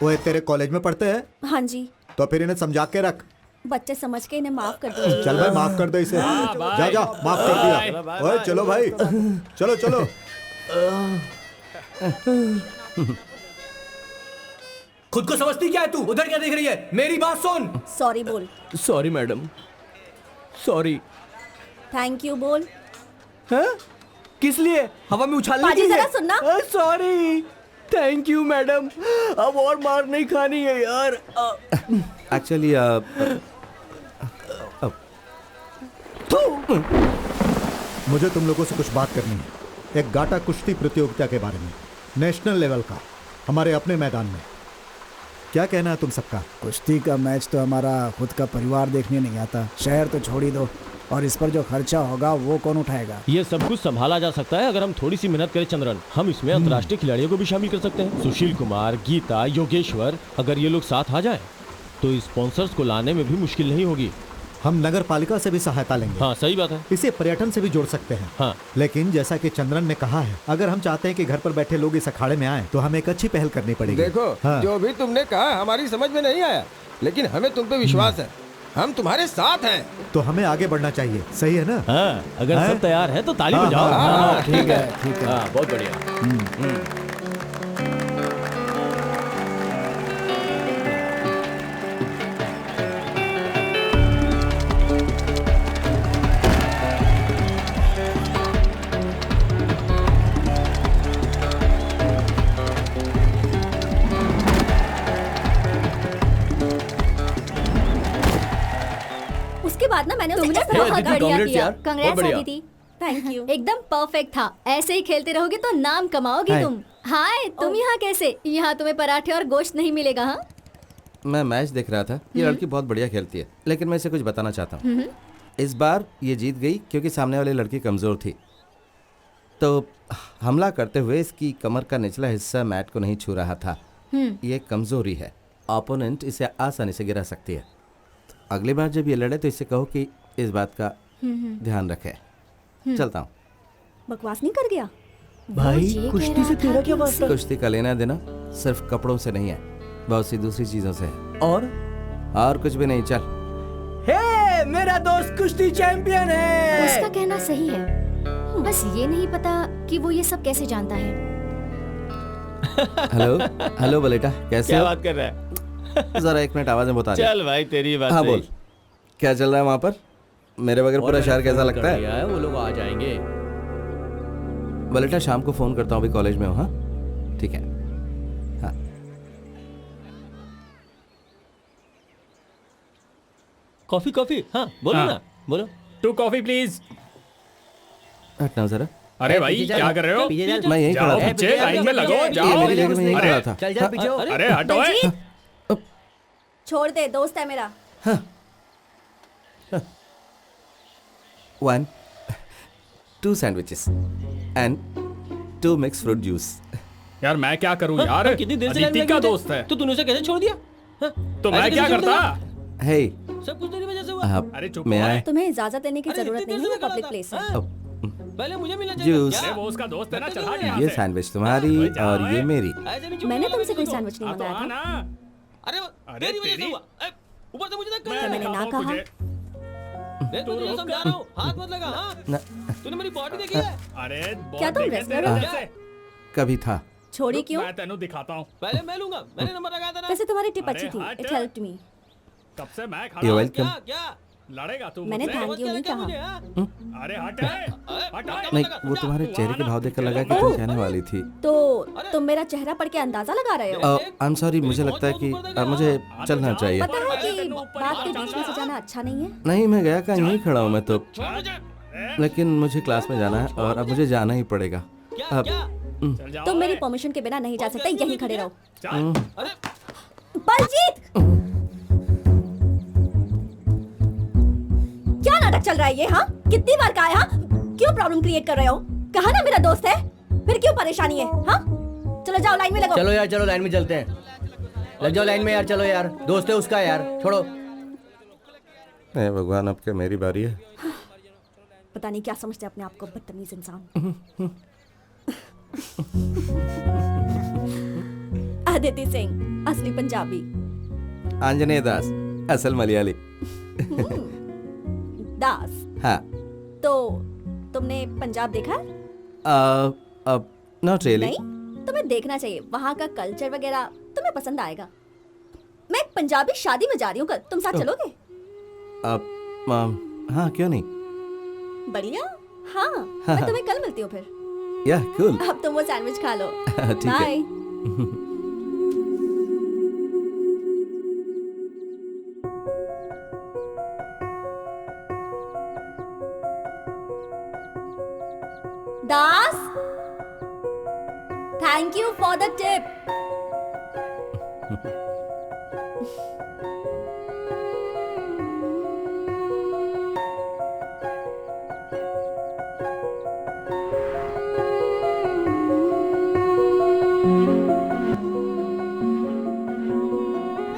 वो तेरे कॉलेज में पढ़ते हैं? हाँ जी, तो फिर इन्हें समझा के रख। बच्चे समझ के इन्हें माफ कर दो। चल भाई माफ कर दे इसे। जा जा माफ कर दिया। ओए चलो भाई, चलो चलो। खुद को समझती क्या है तू? उधर क्या देख रही है? मेरी बात सुन। सॉरी बोल। Sorry madam, sorry. Thank you बोल। हाँ? किस लिए? हवा में उछालने पाजी, के लिए? जरा सुनना। Sorry, thank you madam. अब और मार नहीं खानी है यार। एक्चुअली मुझे तुम लोगों से कुछ बात करनी है, एक गाटा कुश्ती प्रतियोगिता के बारे में, नेशनल लेवल का, हमारे अपने मैदान में। क्या कहना है तुम सबका? कुश्ती का मैच तो हमारा खुद का परिवार देखने नहीं आता। शहर तो छोड़ ही दो, और इस पर जो खर्चा होगा वो कौन उठाएगा? ये सब कुछ संभाला जा सकता है अगर हम थोड़ी सी मेहनत करें चंद्रन। हम इसमें अंतर्राष्ट्रीय खिलाड़ियों को भी शामिल कर सकते हैं। सुशील कुमार, गीता, योगेश्वर, अगर ये लोग साथ आ जाएं तो स्पॉन्सर्स को लाने में भी मुश्किल नहीं होगी। हम नगर पालिका से भी सहायता लेंगे। हाँ सही बात है। इसे पर्यटन से भी जोड़ सकते हैं। हाँ। लेकिन जैसा कि चंद्रन ने कहा है, अगर हम चाहते हैं कि घर पर बैठे लोग इस अखाड़े में आए तो हमें एक अच्छी पहल करनी पड़ेगी। देखो हाँ। जो भी तुमने कहा हमारी समझ में नहीं आया, लेकिन हमें तुम पे विश्वास है। हम तुम्हारे साथ हैं। तो हमें आगे बढ़ना चाहिए, सही है ना? हाँ, अगर हाँ? सब तैयार है तो ताली हाँ, बजाओ। हाँ, ठीक है, ठीक है। हाँ, बहुत बढ़िया। उसके बाद ना मैंने उसे तुमने इस तरह बहुत हगा। बढ़िया congrats किया। यार, बहुत कंग्रेट्स बढ़िया। अदिति। Thank you. एकदम परफेक्ट था। ऐसे ही खेलते रहोगे तो नाम कमाओगे हाय। तुम। हाय, तुम यहाँ कैसे? यहाँ तुम्हें पराठे और गोश्त नहीं मिलेगा। हाँ, मैं मैच देख रहा था। ये लड़की बहुत बढ़िया खेलती है, लेकिन मैं इसे कुछ बताना चाहता हूँ। इस बार ये जीत गई क्योंकि सामने वाली लड़की कमजोर थी। तो हमला करते हुए इसकी कमर का निचला हिस्सा मैट को नहीं छू रहा था। ये कमजोरी है। ओपोनेंट इसे आसानी से गिरा सकती है। तो अगली बार जब ये लड़े तो इसे कहो कि इस बात का ध्यान रखे। चलता हूँ। बकवास नहीं कर गया? भाई ये कह कुश्ती रहा से था तेरा कि क्या उसे- वास्ता? कुश्ती का लेना देना सिर्फ कपड़ों से नहीं है, बहुत सी दूसरी चीजों से है। और कुछ भी नहीं। चल। हे, मेरा दोस्त कुश्ती चैंपियन है। उसका कहना सही है, बस ये नहीं पता कि वो ये सब कैसे जानता है। हेलो हेलो बलेटा, कैसे क्या हो? बात कर रहा है? जरा एक मिनट आवाज में बता दे। चल भाई तेरी बात हाँ सही। बोल, क्या चल रहा है वहाँ पर? मेरे बगैर पूरा शहर कैसा लगता है? वो लोग आ जाएंगे। बलेटा शाम को फोन करता हूँ, अभी कॉलेज में हूँ। हाँ ठीक है। हाँ कॉफी कॉफी। हाँ बोलो हाँ। ना, बोलो। 2 कॉफी प्लीज। हटना जरा। अरे भाई क्या कर रहे हो? पीछे चल। मैं यहीं खड़ा जाओ था। पीछे, लाइन में लगो, ये जाओ। मेरी जगह में यहीं अरे, खड़ा था। चल जा पीछे हो। अरे हटो। बलजीत, छोड़ दे, दोस्त है मेरा। 1 2 sandwiches and 2 mixed fruit juice। यार मैं क्या करूं यार? हाँ, कितनी देर से लाइन अदिति में का लगे थे? दोस्त है। तो तूने उसे कैसे छोड़ दिया? हाँ? तो ऐसे मैं कैसे क्या छोड़ करता? देगा? हे सब कुछ तेरी वजह से हुआ। आप अरे चुप मैं हो। आए। तुम्हें इजाजत देने की अरे, जरूरत इतनी नहीं देर है, से मैं पब्लिक खड़ा प्लेस था। है। हाँ? पहले मुझे मिलना जूस। अरे वो उसका दोस्त है ना, चल हट यहाँ ये से। सैंडविच तुम्हारी और ये मेरी। मैंने तुमसे कोई सैंडविच नहीं हाँ तो मंगाया आ था। ना। अरे अरे तेरी वजह से तेरी। हुआ। ऊपर से मुझे धक्का मैं लगा। मैंने ना दिखाता हूँ कहा। तुझे। देख, मैं तुझे समझा रहा हूँ, हाथ मत लगा। हाँ तूने मेरी बॉडी देखी है? अरे क्या तुम wrestler हो? कभी था। छोड़ी क्यों? मैं तेनू दिखाता हूँ। पहले मैं लूंगा, मैंने नंबर लगाया था ना। वैसे तुम्हारी टिप अरे अच्छी थी। हट। It helped me. कब से मैं You're खड़ा हूँ। welcome. क्या क्या? लड़ेगा तू मैंने मुझसे? थैंक यू नहीं क्या कहा। मुझे, हाँ? अरे हट हट। नहीं, वो तुम्हारे चेहरे के भाव देखकर लगा कि तुम कहने वाली थी। तो तुम मेरा चेहरा पढ़ के अंदाजा लगा रहे हो? आई एम सॉरी, मुझे लगता है कि मुझे चलना चाहिए। पता है कि बात के बीच में से जाना अच्छा नहीं है। नहीं, मैं गया कहाँ, यहीं खड़ा हूँ मैं तो। छोड़ मुझे। लेकिन मुझे क्लास में जाना है और अब मुझे जाना ही पड़ेगा। क्या अब क्या? चल जाओ। तुम मेरी परमिशन के बिना नहीं जा सकते, यहीं खड़े रहो। चल। अरे बलजीत! क्या नाटक चल रहा है ये? हाँ, कितनी बार कहा है? हाँ, क्यों प्रॉब्लम क्रिएट कर रहे हो? कहा ना मेरा दोस्त है, फिर क्यों परेशानी है? हाँ, चलो जाओ लाइन में लगो। चलो यार, चलो लाइन में चलते हैं। लग जाओ लाइन में यार, चलो यार, दोस्त है उसका यार, छोड़ो। हे भगवान, अब क्या मेरी बारी है? पता नहीं क्या समझते अपने आप को, बदतमीज इंसान। अदिति सिंह, असली पंजाबी। आंजनेय दास, असल मलयाली। दास। हाँ। तो तुमने पंजाब देखा है? अब नॉट रियली। नहीं, तुम्हें देखना चाहिए। वहाँ का कल्चर वगैरह तुम्हें पसंद आएगा। मैं एक पंजाबी शादी में जा रही हूँ कल, तुम साथ चलोगे? हाँ, क्यों नहीं? बढ़िया। हाँ, मैं तुम्हें कल मिलती हूँ फिर। या कूल। अब तुम वो सैंडविच खा लो। ठीक है। Bye. Das, thank you for the tip.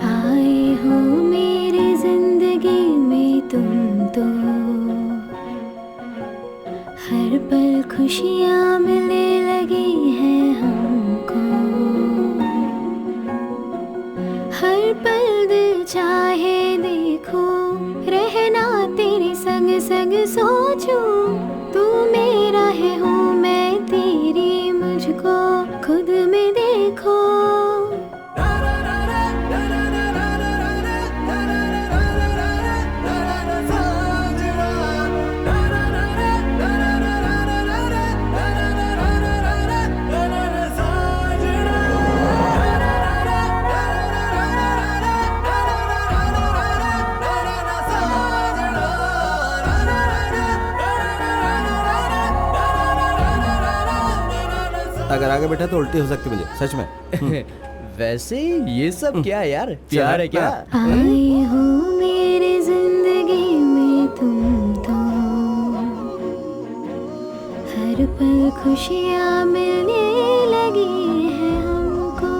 आए हो मेरी जिंदगी में तुम तो, हर पल खुशियाँ मिलने लगी हैं हमको, हर पल दिल चाहे देखो, रहना तेरे संग संग सोचूं, तू मेरा है हूँ मैं तेरी, मुझको खुद में देखो। अगर आगे बैठा तो उल्टी हो सकती मुझे, सच में। वैसे ये सब क्या है यार? प्यार है क्या? आए हो मेरी जिंदगी में तुम तो, हर पल खुशियाँ मिलने लगी हैं हमको।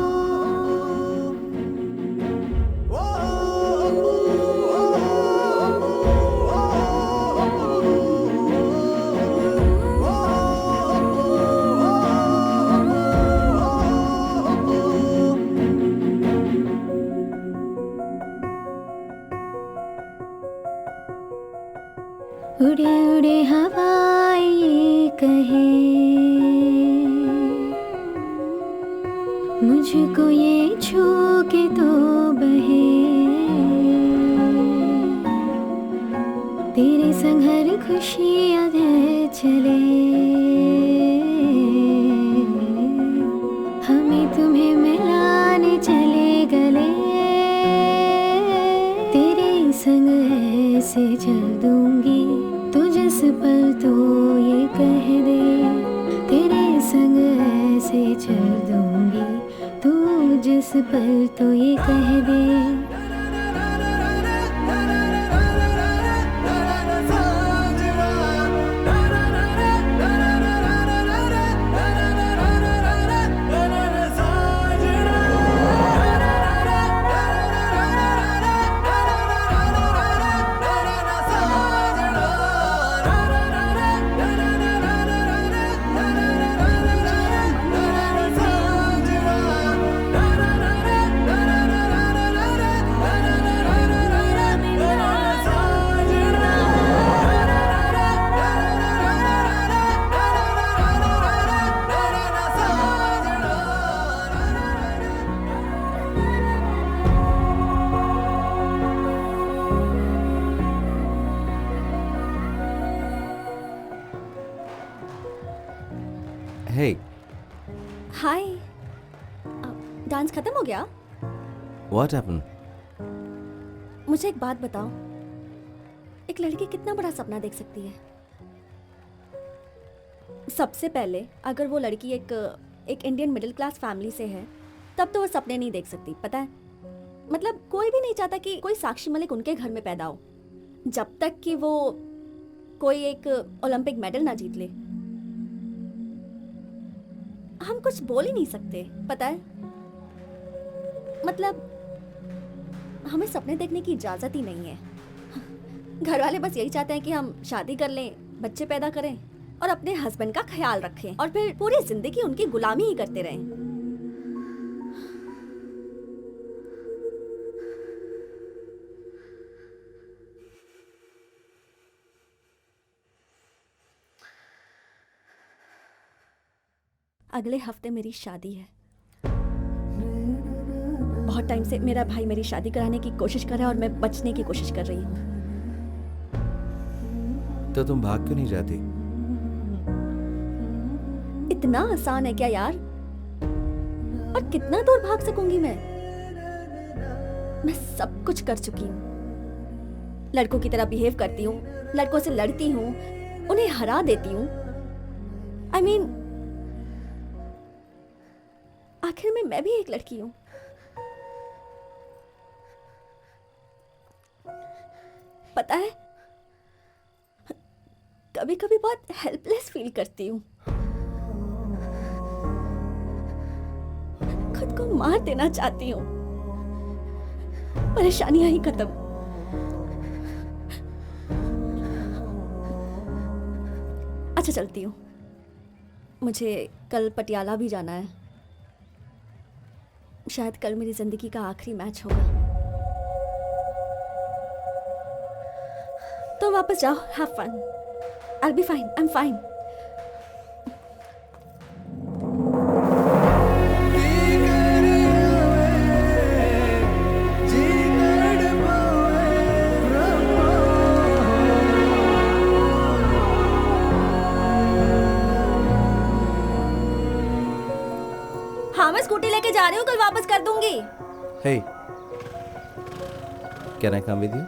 उड़े उड़े हवाएं ये कहे, मुझको ये छू के तो बहे, तेरे संग हर खुशी आधे चले, हमें तुम्हें मिलाने चले गले, तेरे संग ऐसे चल दूंगी तू जिस पल तो ये कह दे, तेरे संग ऐसे चल दूंगी तू जिस पल तो ये कह दे। Hey, हाय। डांस खत्म हो गया? what happened? मुझे एक बात बताओ, एक लड़की कितना बड़ा सपना देख सकती है? सबसे पहले अगर वो लड़की एक इंडियन मिडिल क्लास फैमिली से है, तब तो वो सपने नहीं देख सकती, पता है? मतलब कोई भी नहीं चाहता कि कोई साक्षी मलिक उनके घर में पैदा हो, जब तक कि वो कोई एक ओलंपिक मेडल ना जीत ले। हम कुछ बोल ही नहीं सकते, पता है? मतलब हमें सपने देखने की इजाजत ही नहीं है। घर वाले बस यही चाहते हैं कि हम शादी कर लें, बच्चे पैदा करें और अपने हस्बैंड का ख्याल रखें और फिर पूरी जिंदगी उनकी गुलामी ही करते रहें। अगले हफ्ते मेरी शादी है। बहुत टाइम से मेरा भाई मेरी शादी कराने की कोशिश कर रहा है और मैं बचने की कोशिश कर रही हूँ। तो तुम भाग क्यों नहीं जाती? इतना आसान है क्या यार? और कितना दूर भाग सकूंगी मैं? मैं सब कुछ कर चुकी हूँ। लड़कों की तरह बिहेव करती हूँ, लड़कों से लड़ती हूँ, उन्हें हरा देती हूँ। I mean, आखिर में मैं भी एक लड़की हूँ। पता है, कभी कभी बहुत हेल्पलेस फील करती हूँ। खुद को मार देना चाहती हूँ। परेशानियां ही खत्म। अच्छा चलती हूँ, मुझे कल पटियाला भी जाना है। शायद कल मेरी जिंदगी का आखिरी मैच होगा। तो वापस जाओ, have fun. I'll be fine, I'm fine. हाँ, मैं स्कूटी लेके जा रही हूँ, कल वापस कर दूंगी। Hey, can I come with you?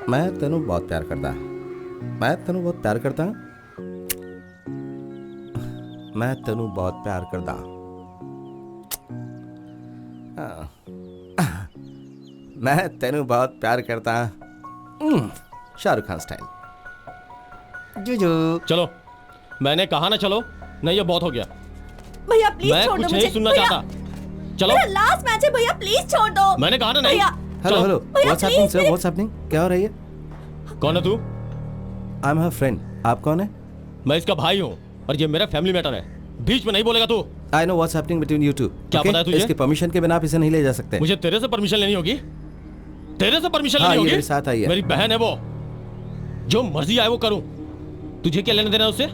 मैं तेनू बहुत प्यार करता। मैं तेनू बहुत प्यार करता। मैं तेनू बहुत प्यार करता। मैं तेनू बहुत प्यार करता। शाहरुख खान स्टाइल। जुजू। चलो, मैंने कहा ना चलो, नहीं ये बहुत हो गया। भैया प्लीज मैं छोड़ दो कुछ मुझे। नहीं सुनना भैया, चाहता। चलो, मेरा लास्ट मैच है भैया, प्लीज छोड़ दो। मैंने कहा ना नहीं। भैया, हेलो हेलो, भैया, what's happening please, sir? What's happening? क्या हो रही है? कौन है तू? I am her friend. आप कौन है? मैं इसका भाई हूँ और ये मेरा फैमिली मैटर है। बीच में नहीं बोलेगा तू। I know what's happening between you two. क्या पता है तुझे? इसकी परमिशन के बिना आप इसे नहीं ले जा सकते। मुझे तेरे से परमिशन लेनी होगी। तेरे से परमिशन हाँ, लेनी ये होगी। मेरे साथ आई है। मेरी बहन है वो, जो मर्जी आए वो करूं। तुझे क्या लेना देना है उससे?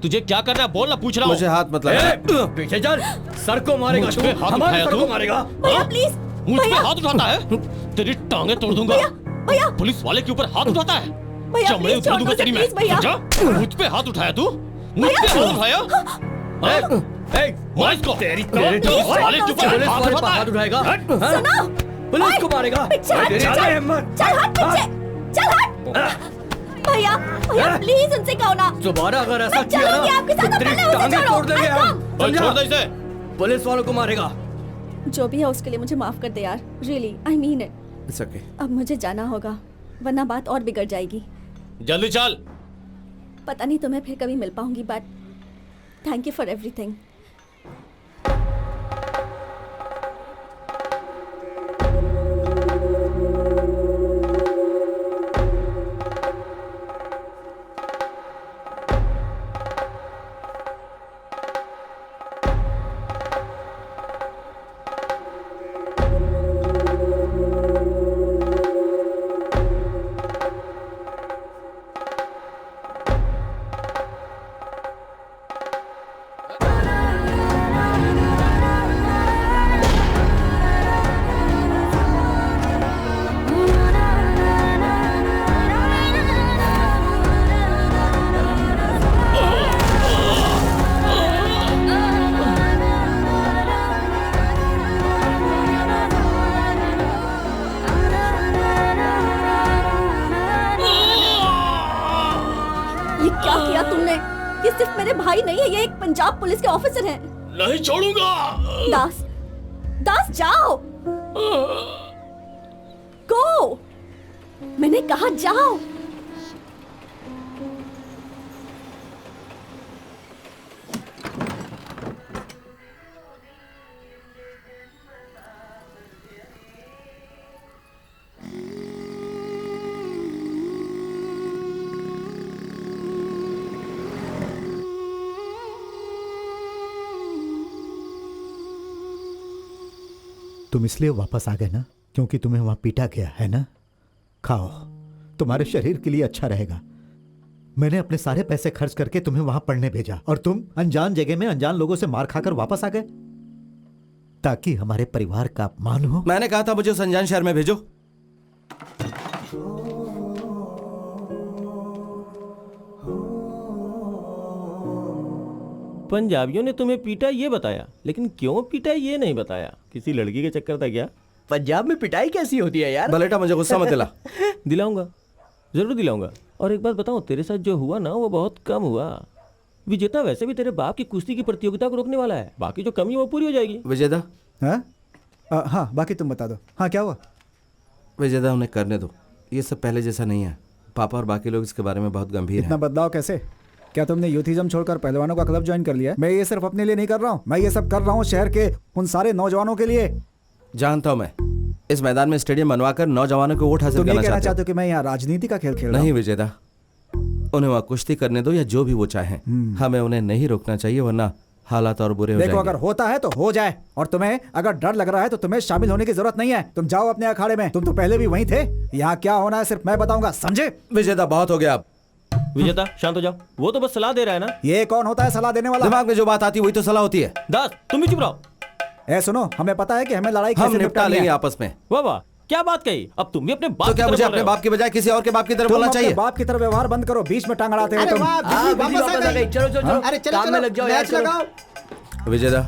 तुझे क्या करना है बोल ना, पूछ रहा हूं। मुझे हाथ मत लगा। पीछे चल, सर को मारेगा मुझ तू, पे हाथ हमारे उठाया सर तू? को मारेगा। भैया प्लीज। मुझ पे हाथ उठाता है? तेरी टांगे तोड़ दूंगा। भैया, पुलिस वाले के ऊपर हाथ उठाता है? भैया, चमड़े please उतार छोड़ दूंगा दो, तेरी मैं। please, भैया। समझा? मुझ पे हाथ उठाया तू? मुझ पे हाथ उठाया? मार इसको। तेरी पुलिस वाले के ऊपर पुलिस हाथ वाले पर उठाता है? हाथ उठाएगा। सुनो, पुलिस को मारेगा। पीछे हट, तेरी चल, हिम्मत। चल हट पीछे, चल हट। भैया, भैया प्लीज उनसे कहो ना। दोबारा अगर ऐसा मैं किया चलूंगी ना आपके साथ, तो तेरी पहले उसे टांगे छोड़ो। तोड़ देंगे I हम। come। और छोड़ दे इसे। पुलिस वालों को मारेगा। जो भी है उसके लिए मुझे माफ कर दे यार, really I mean it. It's okay. अब मुझे जाना होगा, वरना बात और बिगड़ जाएगी। जल्दी चल। पता नहीं तुम्हें फिर कभी मिल पाऊंगी, but thank you for everything. ये सिर्फ मेरे भाई नहीं है, ये एक पंजाब पुलिस के ऑफिसर हैं। नहीं छोड़ूंगा। दास, दास जाओ, गो, मैंने कहा जाओ। तुम इसलिए वापस आ गए ना क्योंकि तुम्हें वहां पीटा गया है ना? खाओ, तुम्हारे शरीर के लिए अच्छा रहेगा। मैंने अपने सारे पैसे खर्च करके तुम्हें वहां पढ़ने भेजा और तुम अनजान जगह में अनजान लोगों से मार खाकर वापस आ गए ताकि हमारे परिवार का अपमान हो। मैंने कहा था मुझे उस अनजान शहर में भेजो। पंजाबियों ने तुम्हें पीटा ये बताया, लेकिन क्यों पीटा ये नहीं बताया। किसी लड़की के चक्कर था क्या? पंजाब में पिटाई कैसी होती है यार? बलेटा मुझे गुस्सा मत दिला। दिलाऊंगा, जरूर दिलाऊंगा। और एक बात बताऊं, तेरे साथ जो हुआ ना वो बहुत कम हुआ। विजेता वैसे भी तेरे बाप की कुश्ती की प्रतियोगिता को रोकने वाला है, बाकी जो कमी है वो पूरी हो जाएगी। विजेता? हाँ, बाकी तुम बता दो। हाँ, क्या हुआ? विजेता, उन्हें करने दो, ये सब पहले जैसा नहीं है। पापा और बाकी लोग इसके बारे में बहुत गंभीर हैं। इतना बदलाव कैसे? क्या तुमने यूथिज्म छोड़कर पहलवानों का क्लब ज्वाइन कर लिया? मैं ये सिर्फ अपने लिए नहीं कर रहा हूँ, मैं ये सब कर रहा हूँ शहर के उन सारे नौजवानों के लिए। जानता हूँ मैं, इस मैदान में स्टेडियम बनवाकर नौजवानों को वोट हासिल करना चाहते हो कि मैं यहाँ राजनीति का खेल खेल रहा हूँ? नहीं विजेता, उन्हें वहाँ कुश्ती करने दो या जो भी वो चाहें, हमें उन्हें नहीं रोकना चाहिए, वरना हालात और बुरे हो जाएंगे। देखो, अगर होता है तो हो जाए, और तुम्हें अगर डर लग रहा है तो तुम्हें शामिल होने की जरूरत नहीं है। तुम जाओ अपने अखाड़े में, तुम तो पहले भी वहीं थे। यहाँ क्या होना है सिर्फ मैं बताऊंगा, समझे? विजेता, बहुत हो गया अब। विजेता, शांत हो जाओ, वो तो बस सलाह दे रहा है ना। ये कौन होता है सलाह देने वाला? दिमाग में जो बात आती है वही तो सलाह होती है। दास, तुम भी चुप रहो। ए सुनो, हमें पता है कि हमें लड़ाई हम कैसे निपटा लेंगे आपस में। वाह वाह, क्या बात कही। अब तुम भी अपने बाप तो क्या मुझे अपने बाप की बजाय किसी और के बाप की तरफ बोलना चाहिए? बाप की तरफ व्यवहार बंद करो, बीच में टांग अड़ाते हो तुम। चलो काम में लग जाओ यार, चलो। विजेता,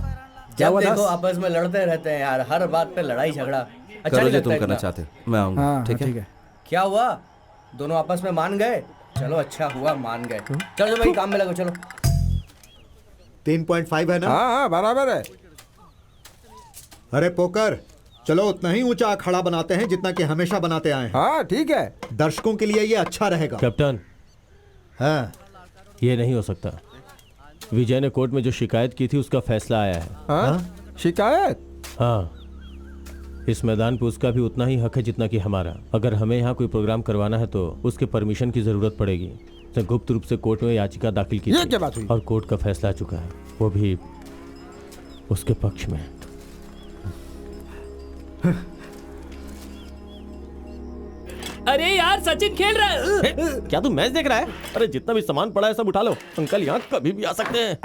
जब देखो आपस में लड़ते रहते हैं यार, हर बात पे लड़ाई झगड़ा। अच्छा करो नहीं जो लगता तुम करना इतना। चाहते हो, मैं आऊंगा। ठीक है? क्या हुआ, दोनों आपस में मान गए? चलो अच्छा हुआ मान गए। चलो भाई काम में लगो, चलो। 3.5 है ना? हाँ, बराबर है। अरे पोकर, चलो उतना ही ऊंचा अखाड़ा बनाते हैं जितना कि हमेशा बनाते आए हैं। हाँ ठीक है, दर्शकों के लिए ये अच्छा रहेगा। कैप्टन, हाँ, ये नहीं हो सकता। विजय ने कोर्ट में जो शिकायत की थी उसका फैसला आया है। हाँ? शिकायत? हाँ, इस मैदान पे उसका भी उतना ही हक है जितना कि हमारा। अगर हमें यहाँ कोई प्रोग्राम करवाना है तो उसके परमिशन की जरूरत पड़ेगी। उसने गुप्त रूप से कोर्ट में याचिका दाखिल की ये थी क्या बात हुई? और कोर्ट का फैसला आ चुका है, वो भी उसके पक्ष में। अरे यार, सचिन खेल रहा है। क्या तू मैच देख रहा है? अरे जितना भी सामान पड़ा है सब उठा लो, अंकल यहाँ कभी भी आ सकते हैं।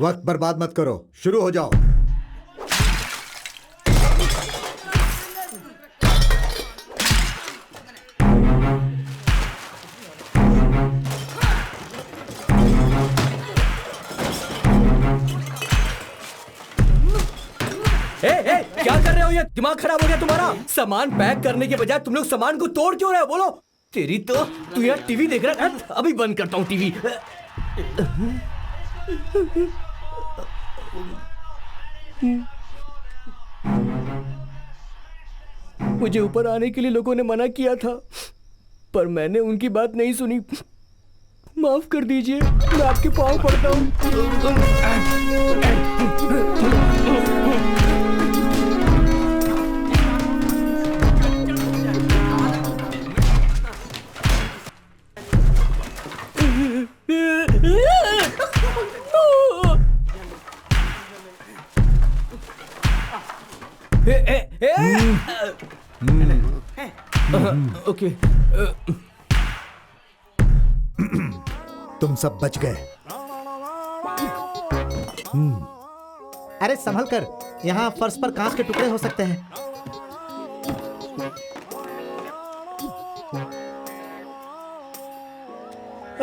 वक्त बर्बाद मत करो, शुरू हो जाओ। क्या कर रहे हो? ये दिमाग खराब हो गया तुम्हारा? सामान पैक करने के बजाय तुम लोग सामान को तोड़ क्यों रहे हो? बोलो। तेरी तो, तू यार टीवी देख रहा है? अभी बंद करता हूँ टीवी। मुझे ऊपर आने के लिए लोगों ने मना किया था, पर मैंने उनकी बात नहीं सुनी। माफ कर दीजिए, मैं आपके पाँव पड़ता हूँ। ओके, तुम सब बच गए। अरे संभल कर, यहाँ फर्श पर कांच के टुकड़े हो सकते हैं।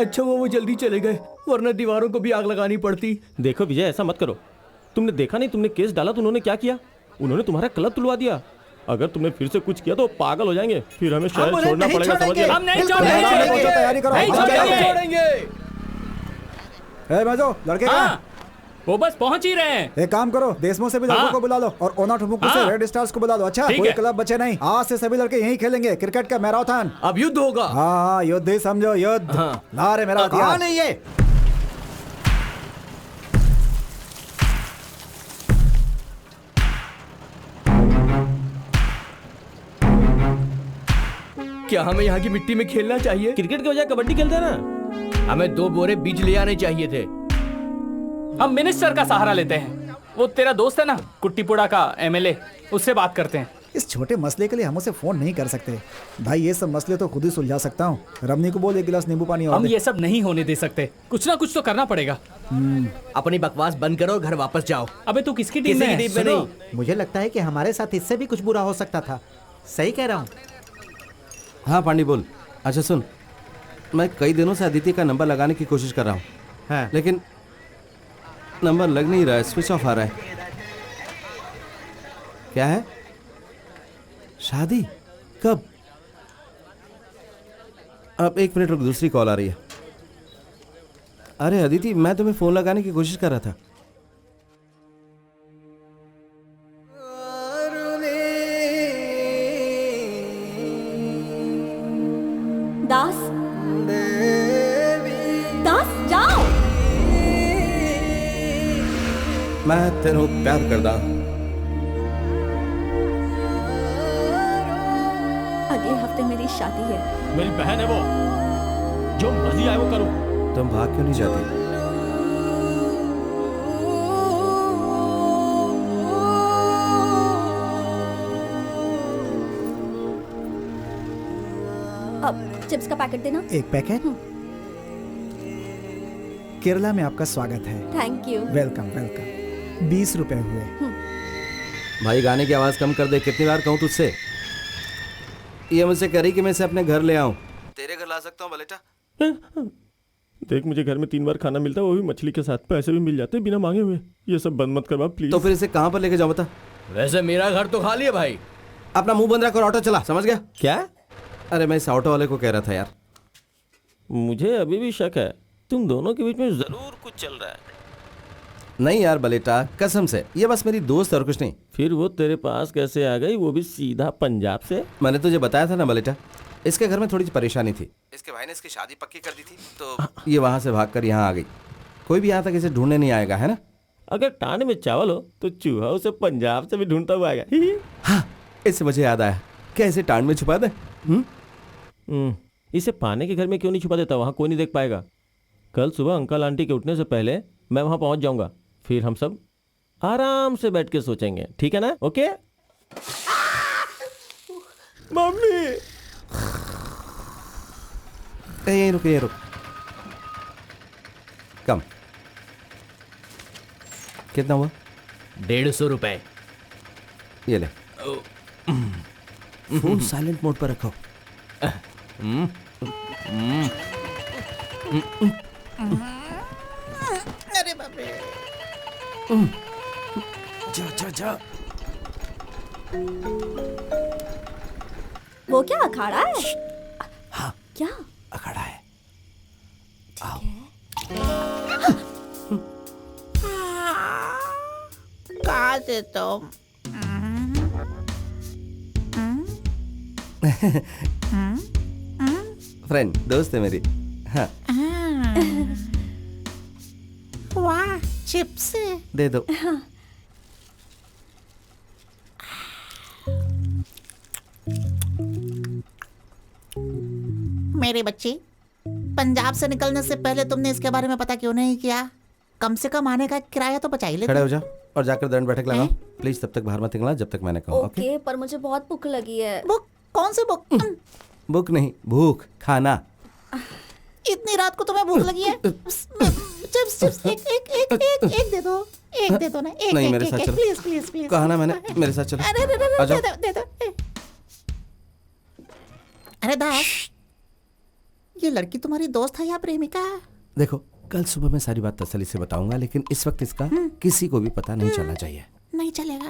अच्छा वो जल्दी चले गए, वरना दीवारों को भी आग लगानी पड़ती। देखो विजय, ऐसा मत करो। तुमने देखा नहीं, तुमने केस डाला तो उन्होंने क्या किया? उन्होंने तुम्हारा कलर तुलवा दिया। अगर तुमने फिर से कुछ किया तो पागल हो जाएंगे, फिर हमें शहर छोड़ना पड़ेगा, समझ? हम नहीं छोड़ेंगे, तैयारी करो, नहीं छोड़ेंगे। ए बाजो, लड़के हाँ, वो बस पहुंच ही रहे हैं। एक काम करो, देशमो से भी लड़कों को बुला लो और ओना ठुमुकू से रेड स्टार्स को बुला लो। अच्छा, कोई क्लब बचे नहीं, आज से सभी लड़के यहीं खेलेंगे क्रिकेट का मैराथन। अब युद्ध होगा। हाँ, युद्ध ही समझो, युद्ध। ला रे मेरा हथियार। नहीं ये क्या हमें यहाँ की मिट्टी में खेलना चाहिए? क्रिकेट के बजाय कबड्डी खेलते हैं ना। हमें 2 बोरे बीज ले आने चाहिए थे। हम मिनिस्टर का सहारा लेते हैं। वो तेरा दोस्त है ना, कुट्टीपुड़ा का एमएलए, उससे बात करते हैं। इस छोटे मसले के लिए हम उसे फोन नहीं कर सकते भाई, ये सब मसले तो खुद ही सुलझा सकता हूँ। रमनी को बोल 1 गिलास नींबू पानी और हम दे। ये सब नहीं होने दे सकते, कुछ ना कुछ तो करना पड़ेगा। अपनी बकवास बंद करो, घर वापस जाओ। अबे तू किसकी टीम में है? नहीं। मुझे लगता है कि हमारे साथ इससे भी कुछ बुरा हो सकता था। सही कह रहा हूँ। हाँ पांडी बोल। अच्छा सुन, मैं कई दिनों से अदिति का नंबर लगाने की कोशिश कर रहा हूँ। हाँ। लेकिन नंबर लग नहीं रहा है, स्विच ऑफ आ रहा है। क्या है? शादी कब? अब 1 मिनट रुक, दूसरी कॉल आ रही है। अरे अदिति, मैं तुम्हें फोन लगाने की कोशिश कर रहा था। दास, दास जाओ। मैं तेरे प्यार करदा। अगले हफ्ते मेरी शादी है। मेरी बहन है वो, जो मर्जी आए वो करूं। तुम भाग क्यों नहीं जाती? अब चिप्स का पैकेट देना। 1 पैकेट। केरला में आपका स्वागत है। Thank you. Welcome welcome. 20 रुपए हुए। भाई गाने की आवाज कम कर दे, कितनी बार कहूँ तुझसे? ये मुझसे करी कि मैं इसे अपने घर ले आऊं। तेरे घर ला सकता हूँ बलेटा? देख, मुझे घर में 3 बार खाना मिलता है, वो भी मछली के साथ। पैसे भी मिल जाते हैं बिना मांगे हुए। ये सब बंद मत करवा प्लीज। तो फिर इसे कहाँ पर लेके जाऊँ बता? वैसे मेरा घर तो खाली है भाई। अपना मुंह बंद रखकर ऑटो चला, समझ गया? क्या? अरे मैं इस ऑटो वाले को कह रहा था यार। मुझे अभी भी शक है, तुम दोनों के बीच में जरूर कुछ चल रहा है। नहीं यार बलेटा, कसम से, ये बस मेरी दोस्त और कुछ नहीं। फिर वो तेरे पास कैसे आ गई, वो भी सीधा पंजाब से? मैंने तुझे बताया था ना बलेटा, इसके घर में थोड़ी सी परेशानी थी। इसके भाई ने इसकी शादी पक्की कर दी थी, तो ये वहां से भागकर यहाँ आ गई। कोई भी यहाँ तक इसे ढूंढने नहीं आएगा, है ना? अगर टांड में चावल हो तो चूहा उसे पंजाब से भी ढूंढता हुआ आएगा। हाँ, इससे मुझे याद आया, क्या इसे टांड में छुपा दे? इसे पाने के घर में क्यों नहीं छुपा देता? वहाँ कोई नहीं देख पाएगा। कल सुबह अंकल आंटी के उठने से पहले मैं वहाँ पहुँच जाऊँगा, फिर हम सब आराम से बैठ के सोचेंगे, ठीक है ना? Okay mummy. यहीं रुक, यहीं रुक। कम। कितना हुआ? 150 रुपए। ये ले। फोन साइलेंट मोड पर रखो। अरे बाप रे। जा जा जा। वो क्या अखाड़ा है? हाँ, क्या अखाड़ा है? आओ। कहाँ से तुम? फ्रेंड, दोस्त है मेरी। हाँ। वाह, चिप्स दे दो। मेरे बच्चे, पंजाब से निकलने से पहले तुमने इसके बारे में पता क्यों नहीं किया? कम से कम आने का किराया तो बचा ही लेते। खड़े हो जा और जाकर दंड बैठक लगाओ। प्लीज तब तक बाहर मत निकलना जब तक मैंने कहा। ओके, पर मुझे बहुत भूख लगी है। बुक? कौन सी बुक? बुक नहीं, भूख, खाना। इतनी रात को तुम्हें भूख लगी है? चिप्स चिप्स एक दे दो, एक दे दो ना, एक नहीं, एक, मेरे एक, साथ एक, चलो। Please please please. कहा ना मैंने, मेरे साथ चलो। अरे आ जाओ। दे दो। अरे दास, ये लड़की तुम्हारी दोस्त है या प्रेमिका? देखो कल सुबह मैं सारी बात तसल्ली से बताऊंगा, लेकिन इस वक्त इसका किसी को भी पता नहीं चलना चाहिए। नहीं चलेगा।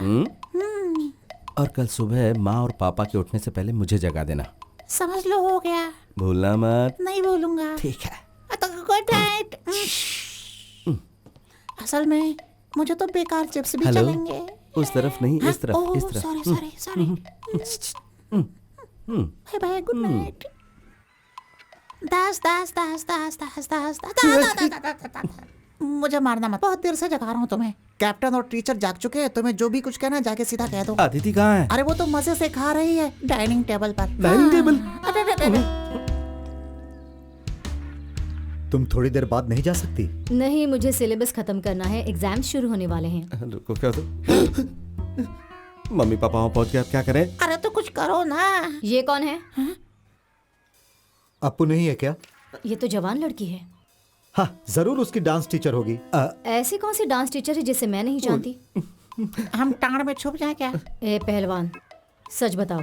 और कल सुबह माँ और पापा के उठने से पहले मुझे जगा देना। समझ लो, हो गया। भूलना मत। नहीं भूलूंगा। ठीक है। Good night. असल में मुझे तो बेकार चिप्स भी हेलो? चलेंगे। उस तरफ नहीं, इस तरफ, इस तरफ। Sorry sorry sorry. Bye bye, good night. दास दास दास दास दास दास दास। मुझे मारना मत, बहुत देर से जगा रहा हूँ तुम्हें। कैप्टन और टीचर जाग चुके हैं, तुम्हें जो भी कुछ कहना है जाके सीधा कह दो। अदिति कहाँ है? अरे वो तो मजे से खा रही है डाइनिंग टेबल पर। Dining table? अरे, अरे, अरे। तुम थोड़ी देर बाद नहीं जा सकती? नहीं, मुझे सिलेबस खत्म करना है, एग्जाम शुरू होने वाले हैं। रुको, क्या तो मम्मी पापा वहाँ पहुँच गए, अब क्या करें? अरे तो कुछ करो ना। ये कौन है? अपू नहीं है क्या? ये तो जवान लड़की है। हाँ, जरूर उसकी डांस टीचर होगी। ऐसी कौन सी डांस टीचर है जिसे मैं नहीं जानती? हम टांड में छुप जाए क्या? ए पहलवान, सच बताओ,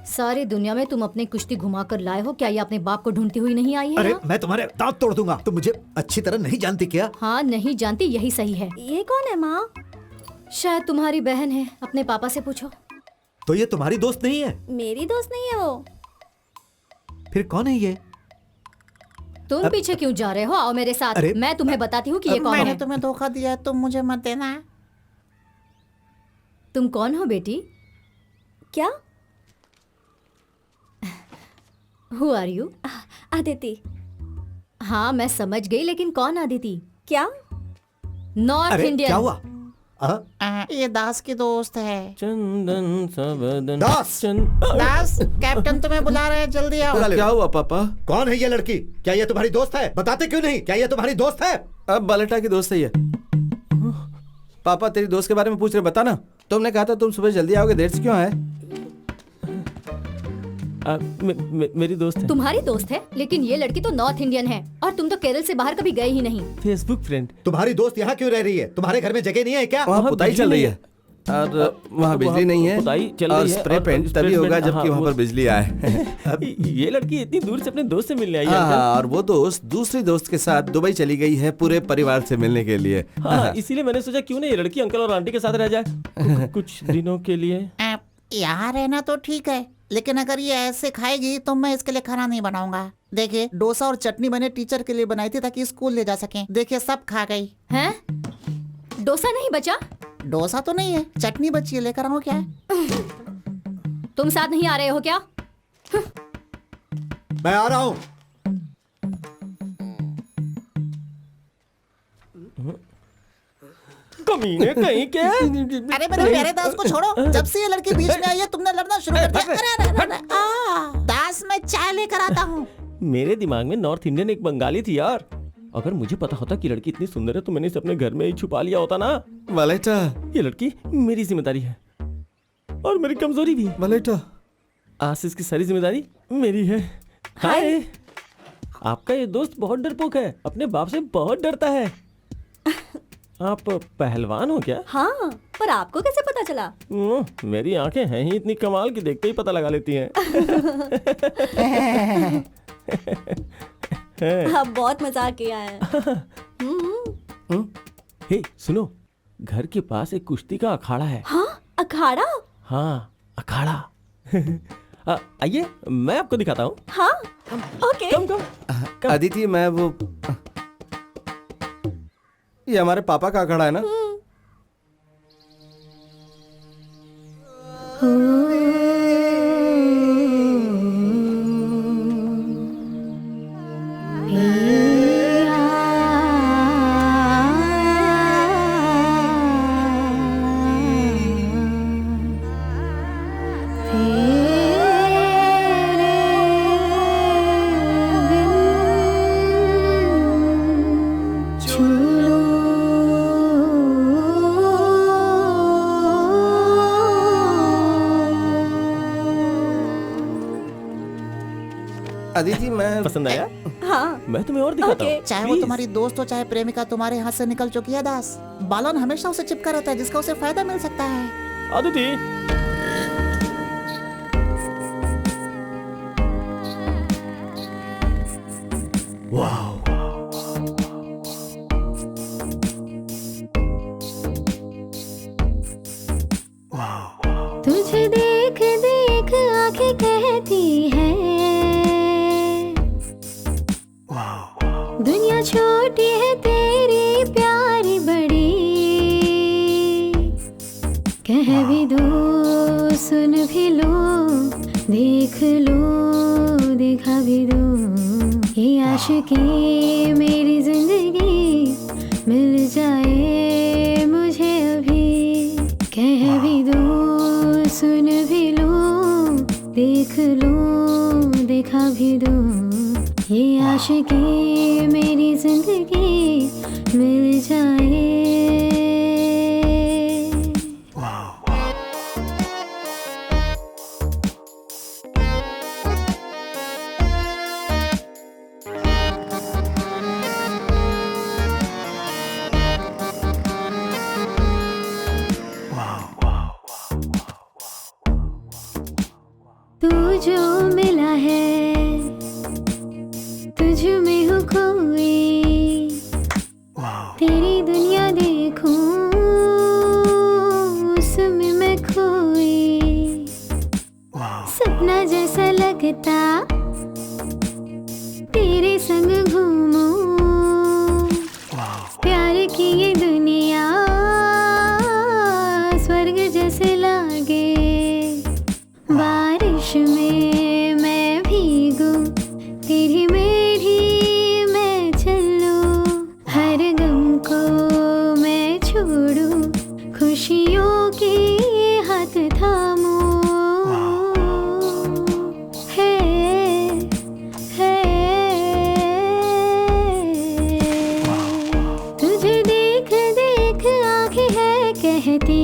सारी दुनिया में तुम अपनी कुश्ती घुमा कर लाए हो, क्या ये अपने बाप को ढूंढती हुई नहीं आई है? अरे मैं तुम्हारे दांत तोड़ दूंगा। तुम मुझे अच्छी तरह नहीं जानती क्या? हाँ, नहीं जानती, यही सही है। ये कौन है माँ? शायद तुम्हारी बहन है, अपने पापा से पूछो। तो ये तुम्हारी दोस्त नहीं है? मेरी दोस्त नहीं है वो। फिर कौन है ये? तुम पीछे क्यों जा रहे हो? आओ मेरे साथ, मैं तुम्हें बताती हूँ कि ये कौन मैंने है। तुम्हें धोखा दिया है, तुम मुझे मत देना। तुम कौन हो बेटी? क्या? Who are you? अदिति। हाँ, मैं समझ गई, लेकिन कौन अदिति? क्या? North Indian. क्या हुआ? ये दास की दोस्त है। चंदन सबदन। दास! दास, कैप्टन तुम्हें बुला रहे हैं, जल्दी आओ। क्या हुआ पापा? कौन है ये लड़की? क्या ये तुम्हारी दोस्त है? बताते क्यों नहीं? क्या ये तुम्हारी दोस्त है? अब बलेटा की दोस्त है ये। पापा तेरी दोस्त के बारे में पूछ रहे, बता ना। तुमने कहा था तुम सुबह जल्दी आओगे, देर से क्यों आए? मेरी दोस्त है। तुम्हारी दोस्त है? लेकिन ये लड़की तो नॉर्थ इंडियन है और तुम तो केरल से बाहर कभी गए ही नहीं। Facebook friend. तुम्हारी दोस्त यहाँ क्यों रह रही है? तुम्हारे घर में जगह नहीं है क्या? वहाँ पुताई चल रही है और वहाँ बिजली नहीं है, पुताई चल और रही है, स्प्रे और पेंट स्प्रे तभी होगा पेंट, जबकि हाँ, वहाँ वो- पर बिजली आए। ये लड़की इतनी दूर से अपने दोस्त से मिलने आई है। हाँ, और वो दोस्त दूसरी दोस्त के साथ दुबई चली गई है पूरे परिवार से मिलने के लिए। हाँ, इसीलिए मैंने सोचा क्यों नहीं ये लड़की अंकल और आंटी के साथ रह जाए कुछ दिनों के लिए। यहाँ रहना तो ठीक है, लेकिन अगर ये ऐसे खाएगी तो मैं इसके लिए खाना नहीं बनाऊंगा। देखिए, डोसा और चटनी मैंने टीचर के लिए बनाई थी ताकि स्कूल ले जा सकें। देखिए, सब खा गई। हैं? डोसा नहीं बचा? डोसा तो नहीं है, चटनी बची है, लेकर आऊं क्या? तुम साथ नहीं आ रहे हो क्या? मैं आ रहा हूँ। कमीने कहीं के। अरे मेरे प्यारे दास को छोड़ो, जब से ये लड़की बीच में आई है तुमने लड़ना शुरू कर दिया। अरे अरे अरे, दास, मैं चाय लेकर आता हूँ। मेरे दिमाग में नॉर्थ इंडियन एक बंगाली थी यार। अगर मुझे पता होता कि लड़की इतनी सुंदर है तो मैंने इसे अपने घर में ही छुपा लिया होता ना। बलेटा, ये लड़की मेरी जिम्मेदारी है और मेरी कमजोरी भी। बलेटा, आज से इसकी सारी जिम्मेदारी मेरी है। हाय, आपका ये दोस्त बहुत डरपोक है, अपने बाप से बहुत डरता है। आप पहलवान हो क्या? हाँ, पर आपको कैसे पता चला? मेरी आंखें हैं ही इतनी कमाल कि देखते ही पता लगा लेती हैं। आप बहुत मजाक किया है। हे सुनो, घर के पास एक कुश्ती का अखाड़ा है। हाँ, अखाड़ा? हाँ, अखाड़ा। आइए, मैं आपको दिखाता हूँ। हाँ, ओके। कम। अदिति, मैं वो, ये हमारे पापा का अखाड़ा है ना? अदिति, मैं पसंद आया? हाँ, मैं तुम्हें और दिखाता हूँ। चाहे वो तुम्हारी दोस्त हो चाहे प्रेमिका, तुम्हारे हाथ से निकल चुकी है दास। बालन हमेशा उसे चिपका रहता है जिसका उसे फायदा मिल सकता है। अदिति, तुझे देख देख आंखें कहती है दुनिया छोटी है तेरी प्यारी बड़ी, कह भी दो सुन भी लो देख लो दिखा भी दो, ये आशिकी मेरी जिंदगी मिल जाए मुझे अभी, कह भी दो सुन भी लो देख लो दिखा भी दो, ये आशिकी मेरी जिंदगी मिल जाए। तू जो मिला है तुझ में हूँ खोई, तेरी दुनिया देखूं उसमें मैं खोई, सपना जैसा लगता तेरे संग घूमूं, प्यार की ये दुनिया स्वर्ग जैसे लागे, बारिश में मैं भीगूं तेरी मेरी मैं चलूं, हर गम को मैं छोड़ूं खुशियों के हाथ थामूं, तुझे देख देख आंखें है कहती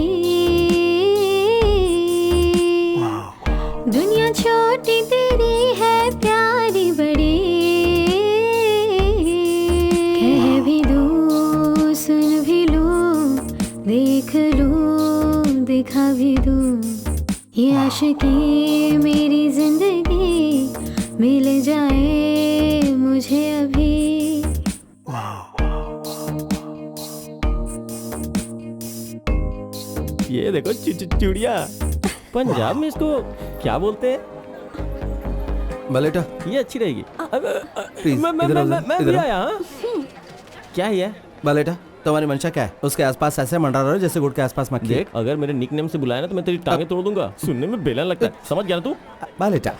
दुनिया छोटी तेरी है प्यारी बड़ी, कह भी दो सुन भी लो देख लो दिखा भी दो, ये आशिकी मेरी जिंदगी मिल जाए मुझे अभी। ये देखो चिड़िया, पंजाब में इसको क्या बोलते हैं? बलेटा। ये अच्छी रहेगी। प्लीज मैं भी आया। क्या है बलेटा? तुम्हारी मंशा क्या है? उसके आसपास ऐसे मंडरा रहे हो जैसे गुड़ के आसपास मक्खी। देख, अगर मेरे निकनेम से बुलाया ना तो मैं तेरी टांगे तोड़ दूंगा। सुनने में बेलन लगता है, समझ गया ना तू? बलेटा,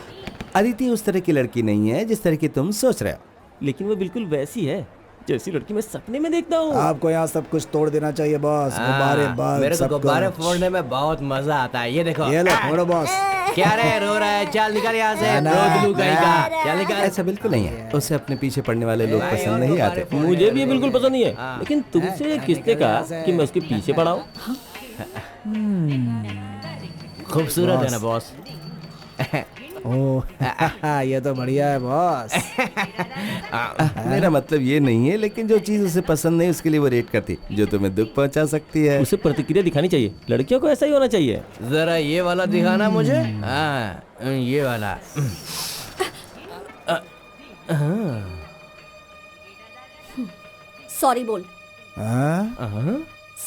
अदिति उस तरह की लड़की नहीं है जिस तरह की तुम सोच रहे हो, लेकिन वो बिल्कुल वैसी है जैसी लड़की मैं सपने में देखता हूँ। आपको यहाँ सब कुछ तोड़ देना चाहिए बॉस, गुब्बारे बल्ब मेरे को सब गुब्बारे कुछ। फोड़ने में बहुत मजा आता है। ये देखो, ये लो फोड़ो बॉस। क्या रे रो रहा है? चल निकल यहाँ से, रोज लू कहीं का। चल निकल। ऐसा बिल्कुल नहीं है, उसे अपने पीछे पड़ने वाले लोग पसंद नहीं आते। मुझे भी ये बिल्कुल पसंद नहीं है, लेकिन तुमसे किसने कहा कि मैं उसके पीछे पड़ा हूँ? खूबसूरत है ना बॉस? ओह ये तो बढ़िया है बॉस। मेरा मतलब ये नहीं है, लेकिन जो चीज उसे पसंद नहीं उसके लिए वो रेट करती, जो तुम्हें दुख पहुंचा सकती है। उसे प्रतिक्रिया दिखानी चाहिए, लड़कियों को ऐसा ही होना चाहिए। जरा ये वाला दिखाना मुझे। हाँ ये वाला। सॉरी बोल।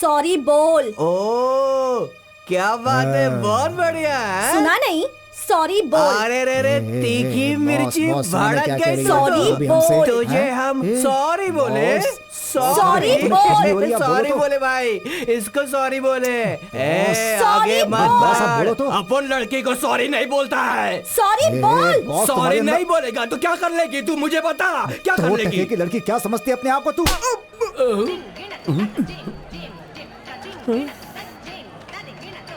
सॉरी बोल। ओ क्या बात है, बहुत बढ़िया है। सुना नहीं? सॉरी बोल। अरे रे रे, तीखी मिर्ची भड़क गई। सॉरी बोल। तुझे हम सॉरी बोले। सॉरी बोल। सॉरी बोले भाई, इसको सॉरी बोले। आगे मत बोलो तो। अपन लड़की को सॉरी नहीं बोलता है। सॉरी बोल। सॉरी नहीं बोलेगा तो क्या कर लेगी तू? मुझे बता क्या कर लेगी? की लड़की क्या समझती है अपने आप को तू?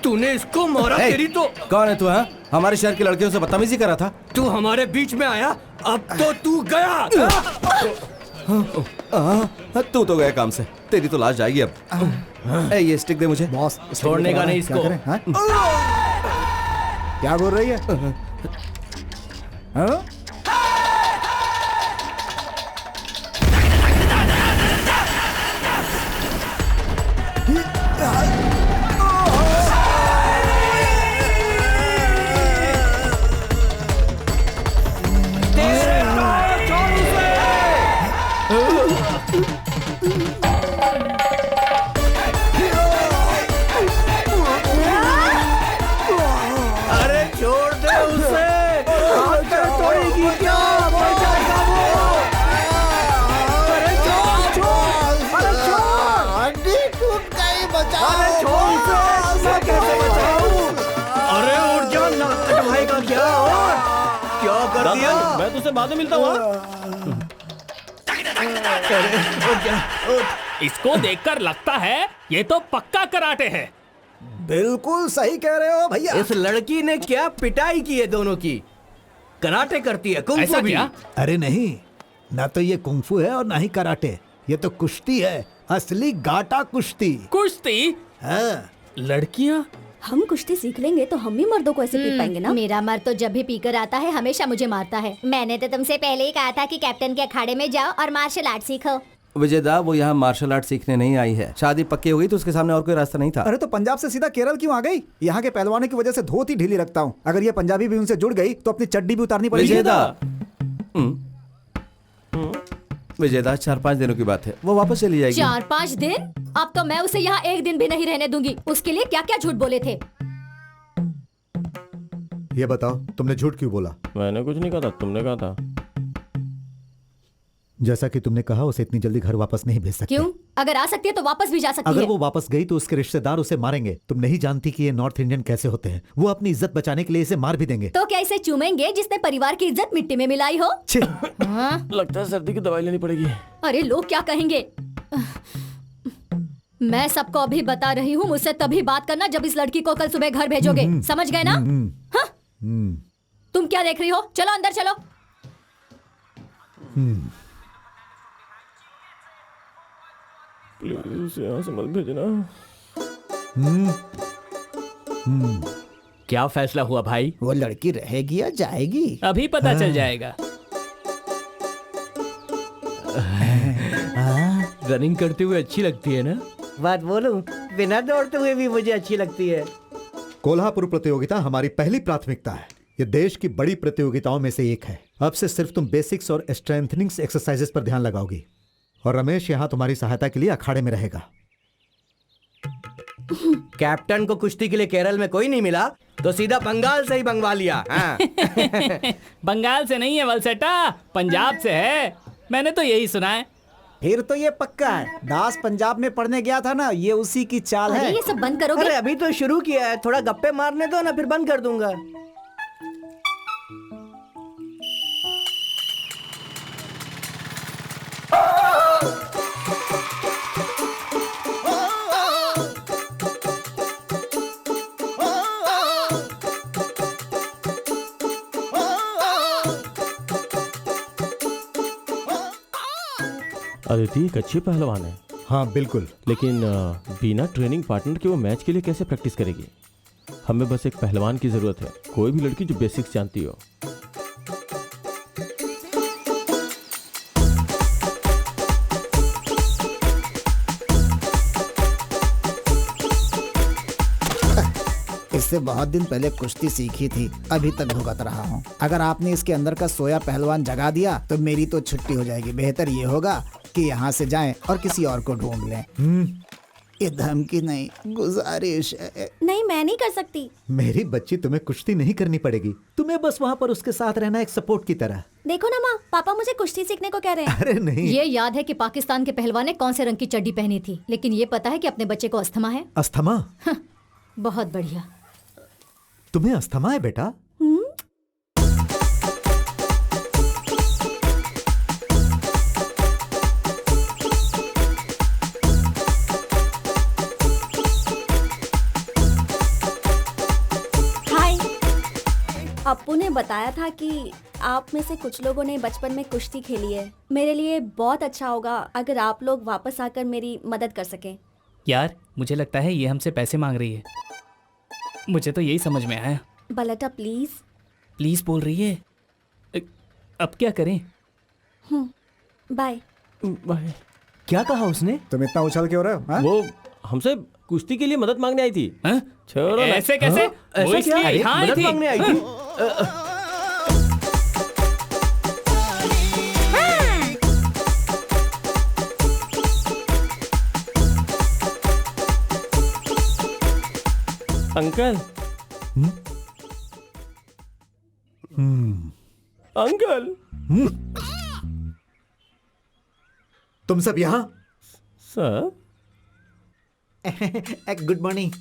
तूने इसको मारा। तेरी तो कौन है तू? हाँ, हमारे शहर की लड़कियों से बदतमीजी करा था। तू हमारे बीच में आया, अब तो तू गया। तू तो गया काम से, तेरी तो लाश जाएगी अब। ये स्टिक दे मुझे। बॉस छोड़ने का नहीं इसको। क्या बोल रही है? हाँ? कर दिया। मैं तुझसे बाद में मिलता हूँ। इसको देखकर लगता है ये तो पक्का कराटे है। बिल्कुल सही कह रहे हो भैया। इस लड़की ने क्या पिटाई की है दोनों की। कराटे करती है, कुंफू ऐसा भी। क्या? अरे नहीं, ना तो ये कुंफू है और ना ही कराटे, ये तो कुश्ती है, असली गाटा कुश्ती। कुश्ती? हाँ। लड़कियां? हम कुश्ती सीख लेंगे तो हम भी मर्दों को ऐसे पीट पाएंगे ना। मेरा मर्द तो जब भी पीकर आता है हमेशा मुझे मारता है। मैंने तो तुमसे पहले ही कहा था कि कैप्टन के अखाड़े में जाओ और मार्शल आर्ट सीखो। विजयदा, वो यहाँ मार्शल आर्ट सीखने नहीं आई है। शादी पक्की हो गई तो उसके सामने और कोई रास्ता नहीं था। अरे तो पंजाब से सीधा केरल क्यों आ गई? यहाँ के पहलवानों की वजह से धोती ढीली रखता हूँ। अगर ये पंजाबी भी उनसे जुड़ गई तो अपनी चड्डी भी उतारनी पड़ेगी। विजयदा, विजयदा 4-5 दिनों की बात है, वो वापस चली जाएगी। 4-5 दिन? अब तो मैं उसे यहाँ एक दिन भी नहीं रहने दूंगी। उसके लिए क्या क्या झूठ बोले थे? ये बताओ, तुमने झूठ क्यों बोला? मैंने कुछ नहीं कहा था, तुमने कहा था। जैसा कि तुमने कहा, उसे इतनी जल्दी घर वापस नहीं भेज सकते। क्यों? अगर आ सकती है तो वापस भी जा सकती अगर है। वो वापस गई तो उसके रिश्तेदार उसे मारेंगे। तुम नहीं जानती कि ये नॉर्थ इंडियन कैसे होते हैं। वो अपनी इज्जत बचाने के लिए इसे मार भी देंगे। तो क्या इसे चूमेंगे जिसने परिवार की इज्जत मिट्टी में मिलाई हो? हाँ? लगता है सर्दी की दवाई लेनी पड़ेगी। अरे लोग क्या कहेंगे? मैं सबको अभी बता रही हूँ, मुझसे तभी बात करना जब इस लड़की को कल सुबह घर भेजोगे। समझ गए ना? हाँ? तुम क्या देख रही हो? चलो अंदर चलो। प्लीज यहाँ से मत भेजना। क्या फैसला हुआ भाई? वो लड़की रहेगी या जाएगी? अभी पता चल जाएगा। रनिंग करते हुए अच्छी लगती है ना? बात बोलूं, बिना दौड़ते हुए भी मुझे अच्छी लगती है। कोल्हापुर प्रतियोगिता हमारी पहली प्राथमिकता है। ये देश की बड़ी प्रतियोगिताओं में से एक है। अब से सिर्फ तुम बेसिक्स और स्ट्रेंथनिंग एक्सरसाइजेस पर ध्यान लगाओगी और रमेश यहाँ तुम्हारी सहायता के लिए अखाड़े में रहेगा। कैप्टन को कुश्ती के लिए केरल में कोई नहीं मिला तो सीधा बंगाल से ही मंगवा लिया। हाँ। बंगाल से नहीं है वलसेटा, पंजाब से है। मैंने तो यही सुना है। फिर तो ये पक्का है। दास पंजाब में पढ़ने गया था ना, ये उसी की चाल अरे है। ये सब बंद करोगे? अरे अभी तो शुरू किया है, थोड़ा गप्पे मारने दो ना, फिर बंद कर दूंगा। अदिति एक अच्छी पहलवान है। हाँ बिल्कुल। लेकिन बिना ट्रेनिंग पार्टनर के वो मैच के लिए कैसे प्रैक्टिस करेगी? हमें बस एक पहलवान की जरूरत है, कोई भी लड़की जो बेसिक्स जानती हो। इससे बहुत दिन पहले कुश्ती सीखी थी, अभी तक भुगत रहा हूँ। अगर आपने इसके अंदर का सोया पहलवान जगा दिया तो मेरी तो छुट्टी हो जाएगी। बेहतर ये होगा कि यहाँ से जाएं और किसी और को ढूंढ लें। ये धमकी नहीं, गुजारिश है। नहीं, मैं नहीं कर सकती। मेरी बच्ची, तुम्हें कुश्ती नहीं करनी पड़ेगी। तुम्हें बस वहाँ पर उसके साथ रहना, एक सपोर्ट की तरह। देखो ना माँ, पापा मुझे कुश्ती सीखने को कह रहे हैं। अरे नहीं। ये याद है कि पाकिस्तान के पहलवान ने कौन से रंग की चड्डी पहनी थी, लेकिन ये पता है कि अपने बच्चे को अस्थमा है। अस्थमा? बहुत बढ़िया। तुम्हें अस्थमा है बेटा? हाय। अप्पू ने बताया था कि आप में से कुछ लोगों ने बचपन में कुश्ती खेली है। मेरे लिए बहुत अच्छा होगा अगर आप लोग वापस आकर मेरी मदद कर सकें। यार मुझे लगता है ये हमसे पैसे मांग रही है। मुझे तो यही समझ में आया। बलटा प्लीज। प्लीज बोल रही है। अब क्या करें? बाय। बाय। क्या कहा उसने? तुम इतना उछल क्यों रहे हो? हाँ? वो हमसे कुश्ती के लिए मदद मांगने आई थी। छोड़ो ना। ऐसे कैसे? हाँ? वो ऐसा क्या? इसलिए यहाँ आई मदद थी। मांगने आई थी? अंकल। अंकल। तुम सब यहाँ? सर। Good morning.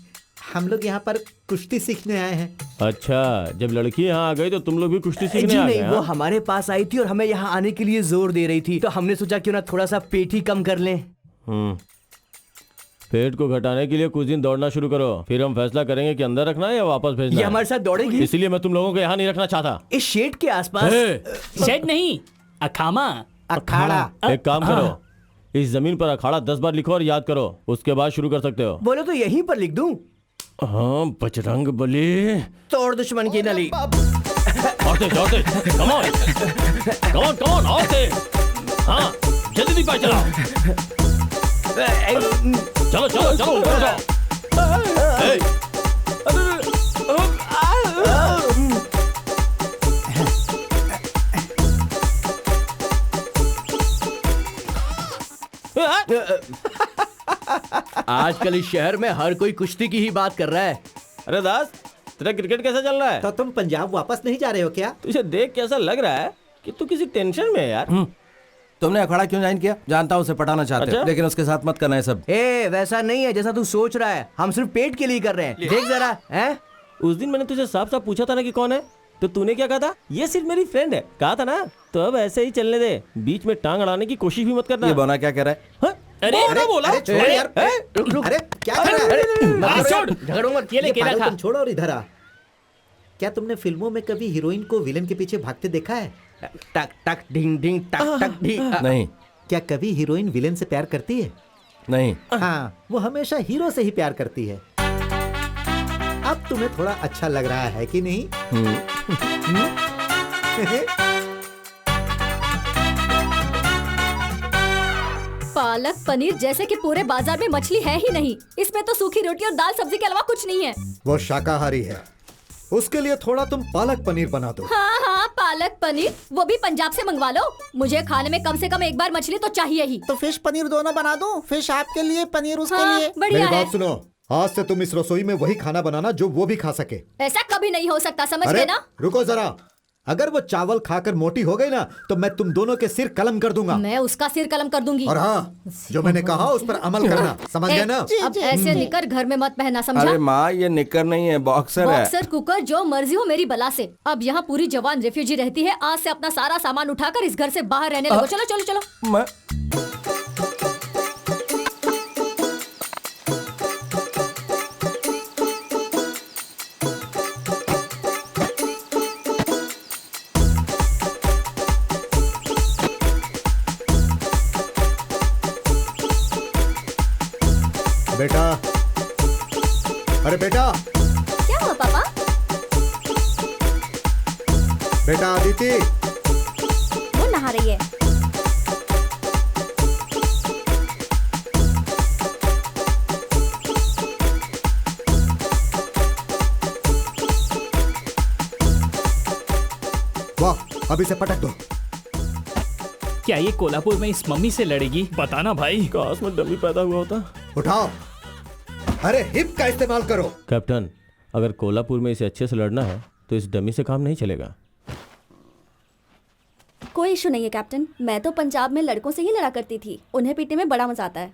हम लोग यहाँ पर कुश्ती सीखने आए हैं। अच्छा, जब लड़की यहाँ आ गई तो तुम लोग भी कुश्ती सीखने जी आ गए? नहीं, वो हाँ? हमारे पास आई थी और हमें यहाँ आने के लिए जोर दे रही थी, तो हमने सोचा क्यों ना थोड़ा सा पेट ही कम कर लें। पेट को घटाने के लिए कुछ दिन दौड़ना शुरू करो, फिर हम फैसला करेंगे कि अंदर रखना है या वापस भेजना ये है। हमारे साथ दौड़ेगी? इसलिए मैं तुम लोगों को यहाँ नहीं रखना चाहता। इस शेड के आसपास। शेड नहीं, अखामा। अखाड़ा। एक काम करो, इस जमीन पर अखाड़ा 10 बार लिखो और याद करो, उसके बाद शुरू कर सकते हो। बोलो तो यहीं पर लिख दूं? हाँ, बजरंग बली। तोड़ दुश्मन की नली। और तेज, कम ऑन, और तेज। हाँ, जल्दी दी पाई चलाओ। चलो ऊपर जाओ। आजकल इस शहर में हर कोई कुश्ती की ही बात कर रहा है। अरे दास, तेरा क्रिकेट कैसा चल रहा है? तो तुम पंजाब वापस नहीं जा रहे हो क्या? तुझे देख कैसा लग रहा है कि तू किसी टेंशन में है यार। तुमने अखाड़ा क्यों ज्वाइन किया? जानता हूँ उसे पटाना चाहते हो, अच्छा? लेकिन उसके साथ मत करना है सब। वैसा नहीं है जैसा तू सोच रहा है, हम सिर्फ पेट के लिए कर रहे हैं। देख जरा, हैं? उस दिन मैंने तुझे साफ साफ पूछा था ना कि कौन है, तो तूने क्या कहा था? ये सिर्फ मेरी फ्रेंड है, कहा था ना। तो अब ऐसे ही चलने दे, बीच में टांग अड़ाने की कोशिश भी मत करना। ये बोना क्या कह रहा है? हाँ? बोला। अरे छोड़ यार। अरे क्या कर रहा है? झगड़ो मत, ये ले केला खा। पागलपन छोड़ो और इधर आ। क्या तुमने फिल्मों में कभी हीरोइन को विलेन के पीछे भागते देखा है? टक टक ढिंग ढिंग टक टक ढिंग। नहीं। क्या कभी हीरोइन विलेन से प्यार करती है? नहीं। हाँ, वो हमेशा हीरो से ही प्यार करती है। अब तुम्हें थोड़ा अच्छा लग रहा है कि नहीं? पालक पनीर जैसे कि पूरे बाजार में मछली है ही नहीं। इसमें तो सूखी रोटी और दाल सब्जी के अलावा कुछ नहीं है। वो शाकाहारी है, उसके लिए थोड़ा तुम पालक पनीर बना दो। हाँ, पालक पनीर, वो भी पंजाब से मंगवा लो। मुझे खाने में कम से कम एक बार मछली तो चाहिए ही। तो फिश पनीर दोनों बना दूं? फिश आपके लिए, पनीर उसके हाँ, लिए। बढ़िया मेरी है। बात सुनो, आज से तुम इस रसोई में वही खाना बनाना जो वो भी खा सके। ऐसा कभी नहीं हो सकता, समझ अरे गए ना? रुको जरा, अगर वो चावल खाकर मोटी हो गई ना तो मैं तुम दोनों के सिर कलम कर दूंगा। मैं उसका सिर कलम कर दूंगी। और हाँ, जो मैंने कहा उस पर अमल करना, समझ गए ना? अब ऐसे निकर घर में मत पहनना, समझा? अरे माँ, ये निकर नहीं है, बॉक्सर है। बॉक्सर, कुकर, जो मर्जी हो मेरी बला से। अब यहाँ पूरी जवान रेफ्यूजी रहती है। आज से अपना सारा सामान उठाकर इस घर से बाहर रहने लगो। चलो चलो चलो। मैं बेटा, अरे बेटा, क्या हुआ पापा? बेटा अदिति, वो नहा रही है। वाह, अभी से पटक दो। क्या ये कोल्हापुर में इस मम्मी से लड़ेगी? बताना भाई। काश में डमी पैदा हुआ होता। उठाओ, अरे हिप का इस्तेमाल करो। कैप्टन, अगर कोल्हापुर में इसे अच्छे से लड़ना है तो इस डमी से काम नहीं चलेगा। कोई इशू नहीं है कैप्टन, मैं तो पंजाब में लड़कों से ही लड़ा करती थी। उन्हें पीटने में बड़ा मजा आता है।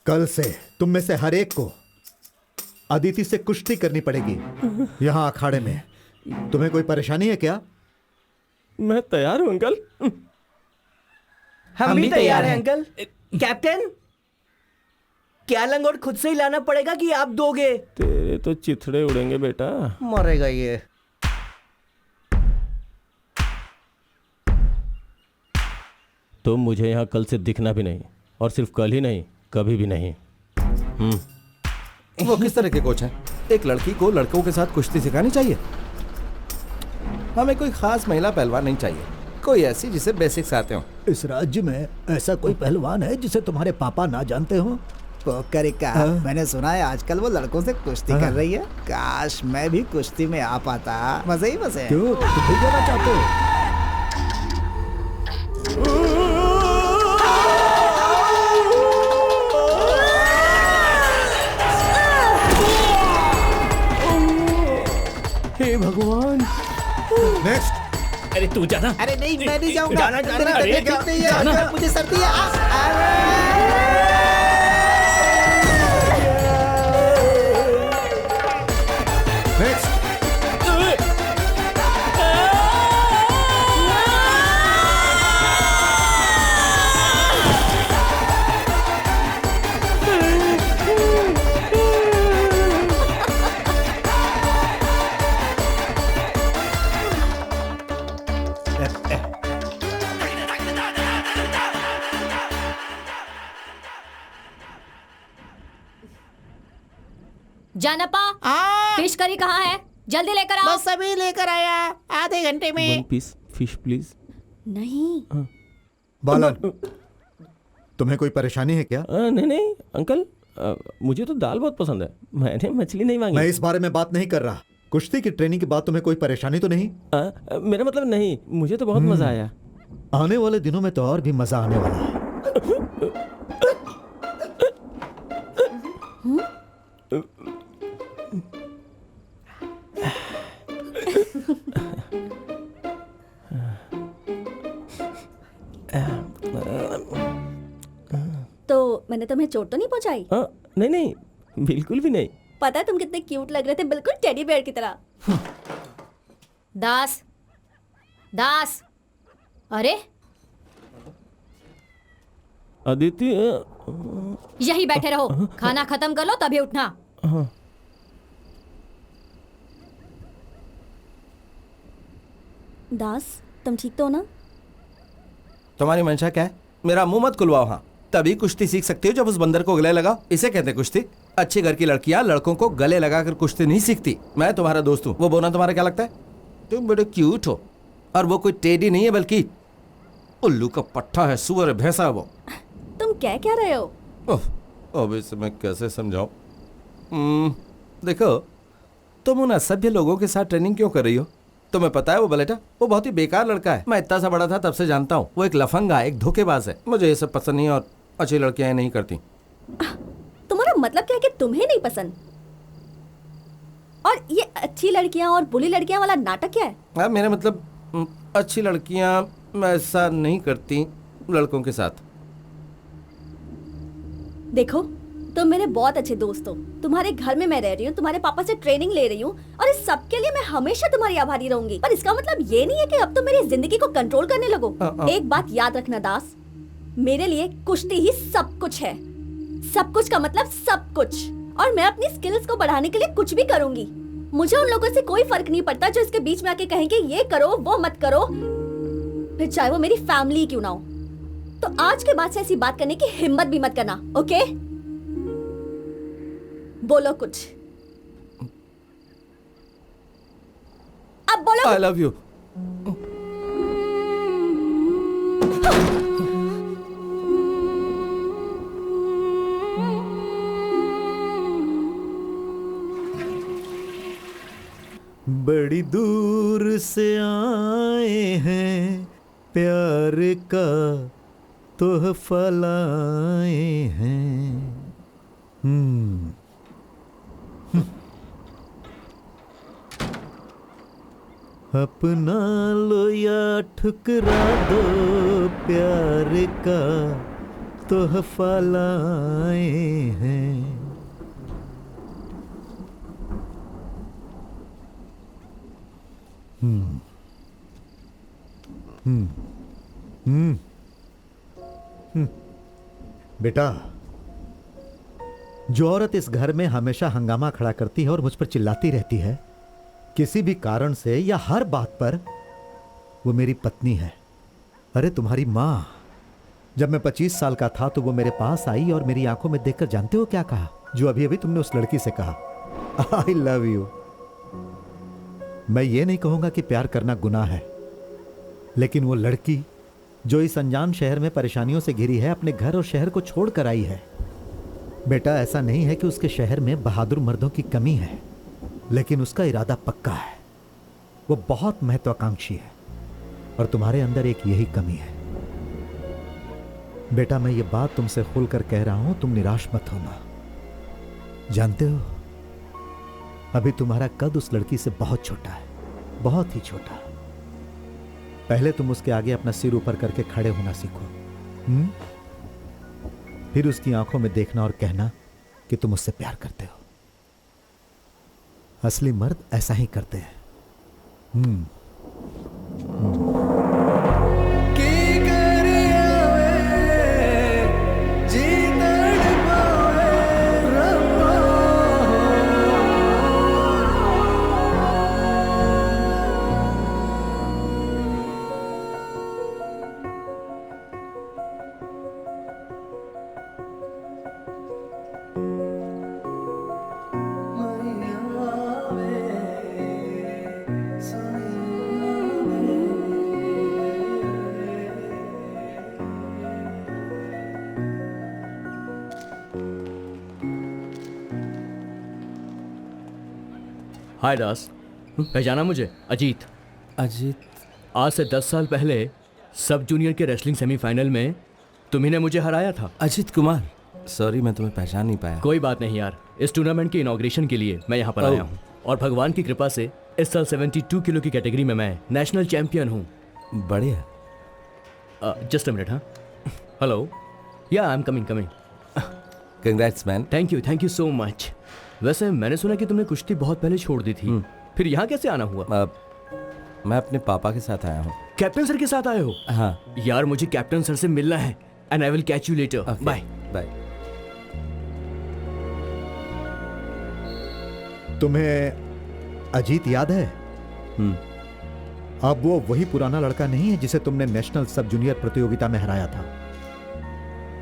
कल से तुम में से हर एक को अदिति से कुश्ती करनी पड़ेगी यहाँ अखाड़े में। तुम्हें कोई परेशानी है क्या? मैं तैयार हूँ अंकल। हम भी तैयार हैं अंकल। कैप्टन, क्या लंगोट खुद से ही लाना पड़ेगा कि आप दोगे? तेरे तो चिथड़े उड़ेंगे बेटा। मरेगा ये। तुम मुझे यहाँ कल से दिखना भी नहीं, और सिर्फ कल ही नहीं, कभी भी नहीं। वो किस तरह के कोच हैं? एक लड़की को लड़कों के साथ कुश्ती सिखानी चाहिए। हमें कोई खास महिला पहलवान नहीं चाहिए, कोई ऐसी जिसे बेसिक्स आते हो। इस राज्य में ऐसा कोई पहलवान है जिसे तुम्हारे पापा ना जानते हो? पोकरिका, मैंने सुना है आजकल वो लड़कों से कुश्ती कर रही है। काश मैं भी कुश्ती में आ पाता, मजे ही मजे। क्यों, तुम भी जाना चाहते हो? हे भगवान। नेक्स्ट। अरे तू जाना। अरे नहीं, मैं नहीं जाऊंगा। जाना, जाना, अरे नहीं है, मुझे सर्दी है। जानपा फिश करी कहाँ है? जल्दी लेकर आओ। बस अभी लेकर आया, आधे घंटे में। 1 पीस फिश प्लीज। नहीं बालन, तुम्हें कोई परेशानी है क्या? नहीं नहीं अंकल, मुझे तो दाल बहुत पसंद है, मैंने मछली नहीं मांगी। मैं इस बारे में बात नहीं कर रहा। कुश्ती की ट्रेनिंग के बाद तुम्हें कोई परेशानी तो नहीं? मेरा मतलब नहीं, मुझे तो बहुत मजा आया। आने वाले दिनों में तो और भी मजा आने वाला है। तो मैंने तुम्हें चोट तो नहीं पहुंचाई? नहीं नहीं बिल्कुल भी नहीं। पता है तुम कितने क्यूट लग रहे थे, बिल्कुल टेडी बेयर की तरह। दास, दास, अरे अदिति, यही बैठे रहो, खाना खत्म कर लो तभी उठना। दास, तुम ठीक तो हो ना? तुम्हारी मंशा क्या है? मेरा मुंह मत खुलवाओ। हाँ, तभी कुश्ती सीख सकती हो जब उस बंदर को गले लगाओ। इसे कहते हैं कुश्ती। अच्छे घर की लड़कियां लड़कों को गले लगाकर कुश्ती नहीं सीखती। मैं तुम्हारा दोस्त हूँ, वो बोलना तुम्हारा क्या लगता है? तुम बड़े क्यूट हो, और वो कोई टेडी नहीं है बल्कि उल्लू का पट्टा है, सुअर है, भैंसा है वो। तुम क्या रहे हो? अब इसे मैं कैसे समझाऊं? देखो, तुम उन असभ्य लोगों के साथ ट्रेनिंग क्यों कर रही हो? तुम्हें पता है वो बलेटा, वो बहुत ही बेकार लड़का है। मैं इतना सा बड़ा था तब से जानता हूँ। वो एक लफंगा, एक धोखेबाज है। मुझे ये सब पसंद नहीं, और अच्छी लड़कियां नहीं करती। तुम्हारा मतलब क्या है कि तुम्हें नहीं पसंद? और ये अच्छी लड़कियां और बुरी लड़कियां वाला नाटक क्या है? हाँ, मेरा मतलब अच्छी लड़कियां ऐसा नहीं करती लड़कों के साथ। देखो, तुम मेरे बहुत अच्छे दोस्त हो। तुम्हारे घर में मैं रह रही हूँ, तुम्हारे पापा से ट्रेनिंग ले रही हूँ, और इस सब के लिए मैं हमेशा तुम्हारी आभारी रहूंगी। पर इसका मतलब ये नहीं है कि अब तुम मेरी जिंदगी को कंट्रोल करने लगो। एक बात याद रखना दास, मेरे लिए कुश्ती ही सब कुछ है। सब कुछ का मतलब सब कुछ। और मैं अपनी स्किल्स को बढ़ाने के लिए कुछ भी करूंगी। मुझे उन लोगों से कोई फर्क नहीं पड़ता जो इसके बीच में आके कहेंगे ये करो वो मत करो, फिर चाहे वो मेरी फैमिली क्यों ना हो। तो आज के बाद से ऐसी बात करने की हिम्मत भी मत करना, ओके? बोलो कुछ, अब बोलो। I love you. बड़ी दूर से आए हैं, प्यार का तोहफा लाए हैं। अपना लो या ठुकरा दो, प्यार का तोहफा लाए हैं। बेटा, जो औरत इस घर में हमेशा हंगामा खड़ा करती है और मुझ पर चिल्लाती रहती है किसी भी कारण से या हर बात पर, वो मेरी पत्नी है। अरे तुम्हारी माँ, जब मैं 25 साल का था तो वो मेरे पास आई और मेरी आंखों में देखकर जानते हो क्या कहा? जो अभी अभी तुमने उस लड़की से कहा, आई लव यू। मैं ये नहीं कहूंगा कि प्यार करना गुनाह है, लेकिन वो लड़की जो इस अनजान शहर में परेशानियों से घिरी है, अपने घर और शहर को छोड़कर आई है। बेटा, ऐसा नहीं है कि उसके शहर में बहादुर मर्दों की कमी है, लेकिन उसका इरादा पक्का है। वो बहुत महत्वाकांक्षी है, और तुम्हारे अंदर एक यही कमी है। बेटा, मैं ये बात तुमसे खुलकर कह रहा हूं, तुम निराश मत होना। जानते हो, अभी तुम्हारा कद उस लड़की से बहुत छोटा है, बहुत ही छोटा। पहले तुम उसके आगे अपना सिर ऊपर करके खड़े होना सीखो। फिर उसकी आंखों में देखना और कहना कि तुम उससे प्यार करते हो। असली मर्द ऐसा ही करते हैं। हाय दास, पहचाना मुझे? अजीत। अजीत? आज से 10 साल पहले सब जूनियर के रेसलिंग सेमीफाइनल में तुम्ही ने मुझे हराया था। अजीत कुमार, सॉरी मैं तुम्हें पहचान नहीं पाया। कोई बात नहीं यार, इस टूर्नामेंट के इनॉग्रेशन के लिए मैं यहाँ पर आया हूँ और भगवान की कृपा से इस साल 72 किलो की कैटेगरी में मैं नेशनल चैंपियन हूँ। बढ़िया। Just a minute. हाँ, हेलो, या I am coming. Congrats man. Thank you so much. वैसे मैंने सुना कि तुमने कुश्ती बहुत पहले छोड़ दी थी, फिर यहाँ कैसे आना हुआ? मैं अपने पापा के साथ आया हूँ। कैप्टन सर के साथ आए हो? हाँ यार, मुझे कैप्टन सर से मिलना है। And I will catch you later. Bye bye. तुम्हें अजीत याद है? अब वो वही पुराना लड़का नहीं है जिसे तुमने नेशनल सब जूनियर प्रतियोगिता में हराया था।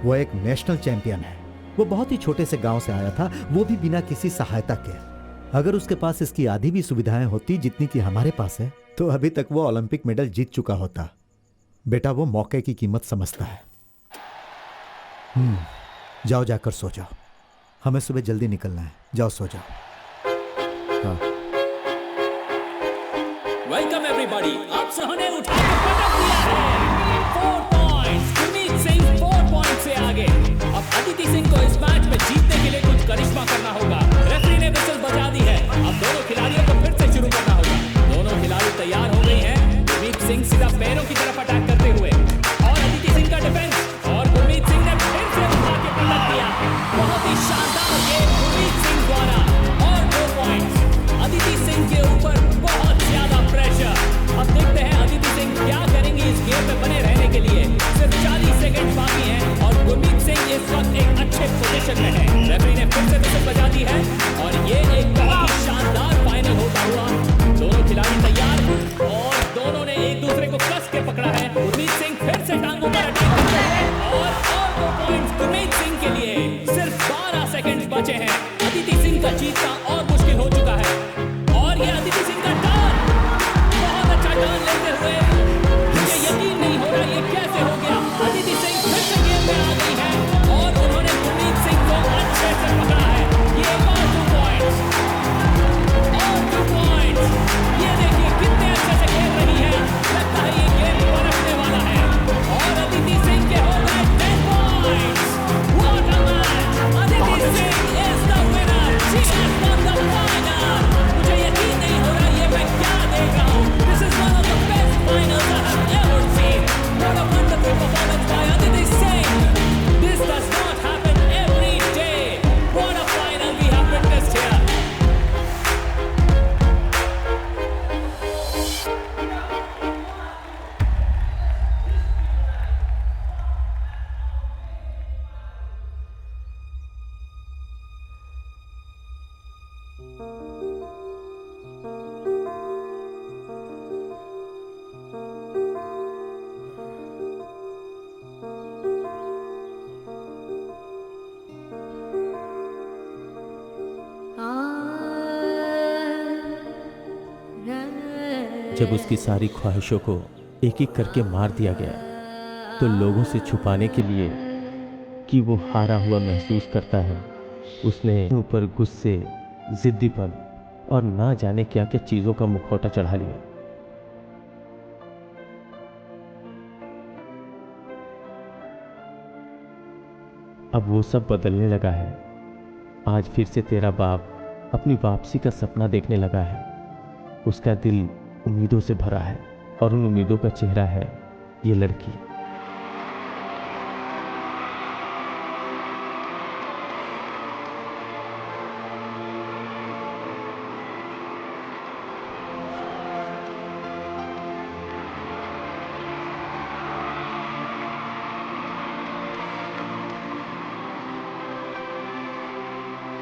वो एक नेशनल चैंपियन है। वो बहुत ही छोटे से गांव से आया था, वो भी बिना किसी सहायता के। अगर उसके पास इसकी आधी भी सुविधाएं होती जितनी कि हमारे पास है, तो अभी तक वो ओलंपिक मेडल जीत चुका होता। बेटा, वो मौके की कीमत समझता है। जाओ, जाकर सो जाओ। हमें सुबह जल्दी निकलना है। जाओ, सो जाओ। हाँ। Welcome everybody. आप सबने उठा के पटक दिया है। 4 पॉइंट्स। गुरमीत सिंह 4 पॉइंट से आगे। अब अदिति सिंह को इस मैच में जीतने के लिए कुछ करिश्मा करना होगा। रेफरी ने विसल बजा दी है। अब दोनों खिलाड़ियों को फिर से शुरू करना होगा। दोनों खिलाड़ी तैयार हो गए हैं। गुरमीत सिंह सीधा पैरों की तरफ अटैक करते हुए, और अदिति सिंह का डिफेंस, और गुरमीत सिंह ने फिर से उठा के पटक दिया। बहुत ही शानदार गेम गुरमीत सिंह द्वारा, और 2 पॉइंट्स। अदिति सिंह के ऊपर बहुत ज्यादा प्रेशर। अब देखते हैं अदिति सिंह क्या करेंगी इस गेम में बने रहने के लिए। सिर्फ 40 सेकंड बाकी हैं और गुरमीत सिंह इस वक्त एक अच्छे पोजीशन में है। रेफरी ने फिर से विसल बजा दी है और ये एक बहुत ही शानदार फाइनल होता हुआ। दोनों खिलाड़ी तैयार और दोनों ने एक दूसरे को कस के पकड़ा है। गुरमीत सिंह फिर से टांगों पर अटैक करते हैं और 2 पॉइंट्स गुरमीत सिंह के लिए। सिर्फ 12 सेकंड बचे हैं। अदिति सिंह का जीतना और मुश्किल हो चुका है और ये अदिति सिंह का टर्न, बहुत अच्छा टर्न लेते हुए, मुझे यकीन नहीं हो रहा ये कैसे हो गया। अदिति सिंह फिर से गेम में आ गई है और उन्होंने गुरमीत सिंह को अच्छे से पकड़ा है। ये एक और 2 पॉइंट्स और 2 पॉइंट्स। ये देखिए कितने अच्छे से खेल रही है। लगता है ये गेम पलटने वाला है और अदिति सिंह के हो गए 10 points. What a match! Aditi Singh is the winner. She has won the final. मुझे यकीन नहीं हो रहा ये मैं क्या देख रहा हूँ। This is one of the best finals I have ever seen. What a wonderful performance by Aditi Singh. This does not happen every day. What a final we have witnessed here. जब उसकी सारी ख्वाहिशों को एक एक करके मार दिया गया, तो लोगों से छुपाने के लिए कि वो हारा हुआ महसूस करता है, उसने ऊपर गुस्से, जिद्दीपन और ना जाने क्या क्या चीज़ों का मुखौटा चढ़ा लिया। अब वो सब बदलने लगा है। आज फिर से तेरा बाप अपनी वापसी का सपना देखने लगा है। उसका दिल उम्मीदों से भरा है और उन उम्मीदों का चेहरा है ये लड़की।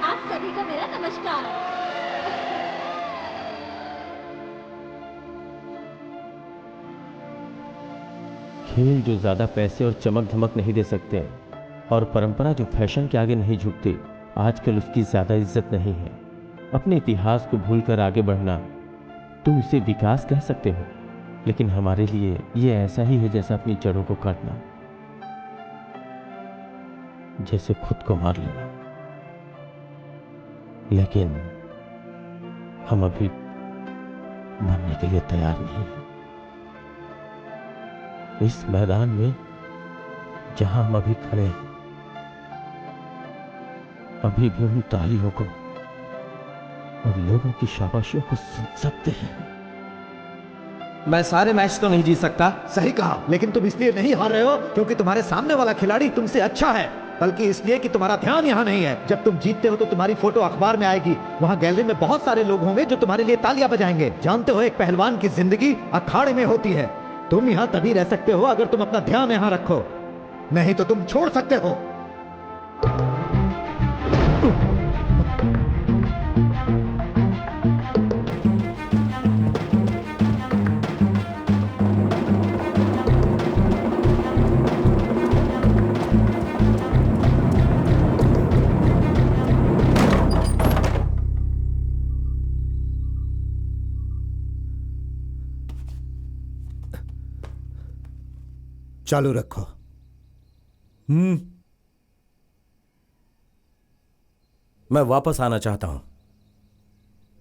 आप सभी को मेरा नमस्कार। खेल जो ज़्यादा पैसे और चमक धमक नहीं दे सकते और परंपरा जो फैशन के आगे नहीं झुकती, आजकल उसकी ज़्यादा इज्जत नहीं है। अपने इतिहास को भूलकर आगे बढ़ना, तुम इसे विकास कह सकते हो, लेकिन हमारे लिए ये ऐसा ही है जैसा अपनी जड़ों को काटना, जैसे खुद को मार लेना। लेकिन हम अभी मरने के लिए तैयार नहीं हैं। इस मैदान में जहां हम अभी खड़े हैं, अभी भी उन तालियों को और लोगों की शाबाशियों को सुन सकते हैं। मैं सारे मैच तो नहीं जीत सकता। सही कहा, लेकिन तुम इसलिए नहीं हार रहे हो क्योंकि तुम्हारे सामने वाला खिलाड़ी तुमसे अच्छा है, बल्कि इसलिए कि तुम्हारा ध्यान यहाँ नहीं है। जब तुम जीतते हो तो तुम्हारी फोटो अखबार में आएगी, वहाँ गैलरी में बहुत सारे लोग होंगे जो तुम्हारे लिए तालियां बजाएंगे। जानते हो, एक पहलवान की जिंदगी अखाड़े में होती है। तुम यहाँ तभी रह सकते हो अगर तुम अपना ध्यान यहाँ रखो, नहीं तो तुम छोड़ सकते हो। चालू रखो। मैं वापस आना चाहता हूं।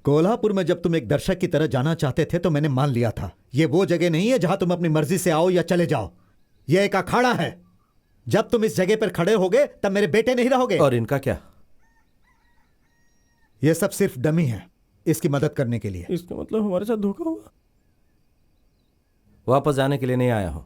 कोल्हापुर में जब तुम एक दर्शक की तरह जाना चाहते थे तो मैंने मान लिया था। ये वो जगह नहीं है जहां तुम अपनी मर्जी से आओ या चले जाओ। यह एक अखाड़ा है। जब तुम इस जगह पर खड़े होगे तब मेरे बेटे नहीं रहोगे। और इनका क्या? यह सब सिर्फ डमी है, इसकी मदद करने के लिए। इसका मतलब हमारे साथ धोखा हुआ। वापस जाने के लिए नहीं आया हूं।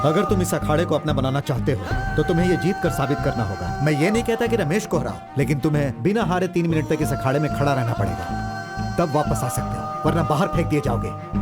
अगर तुम इस अखाड़े को अपना बनाना चाहते हो तो तुम्हें यह जीत कर साबित करना होगा। मैं ये नहीं कहता कि रमेश को हराओ, लेकिन तुम्हें बिना हारे 3 मिनट तक इस अखाड़े में खड़ा रहना पड़ेगा, तब वापस आ सकते हो, वरना बाहर फेंक दिए जाओगे।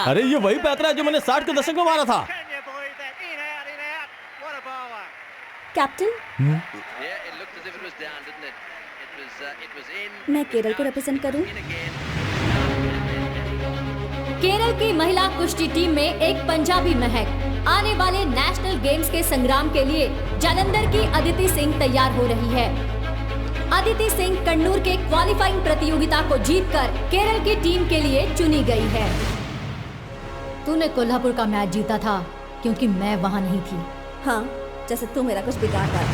अरे ये वही पैतरा है जो मैंने 60 के दशक में मारा था। कैप्टन, मैं केरल को रिप्रेजेंट करूं। केरल की महिला कुश्ती टीम में एक पंजाबी महक आने वाले नेशनल गेम्स के संग्राम के लिए जालंधर की अदिति सिंह तैयार हो रही है। अदिति सिंह कन्नूर के क्वालिफाइंग प्रतियोगिता को जीतकर केरल की टीम के लिए चुनी गई है। तूने कोल्हापुर का मैच जीता था क्योंकि मैं वहां नहीं थी। हाँ, जैसे तू मेरा कुछ बिगाड़ रहा था।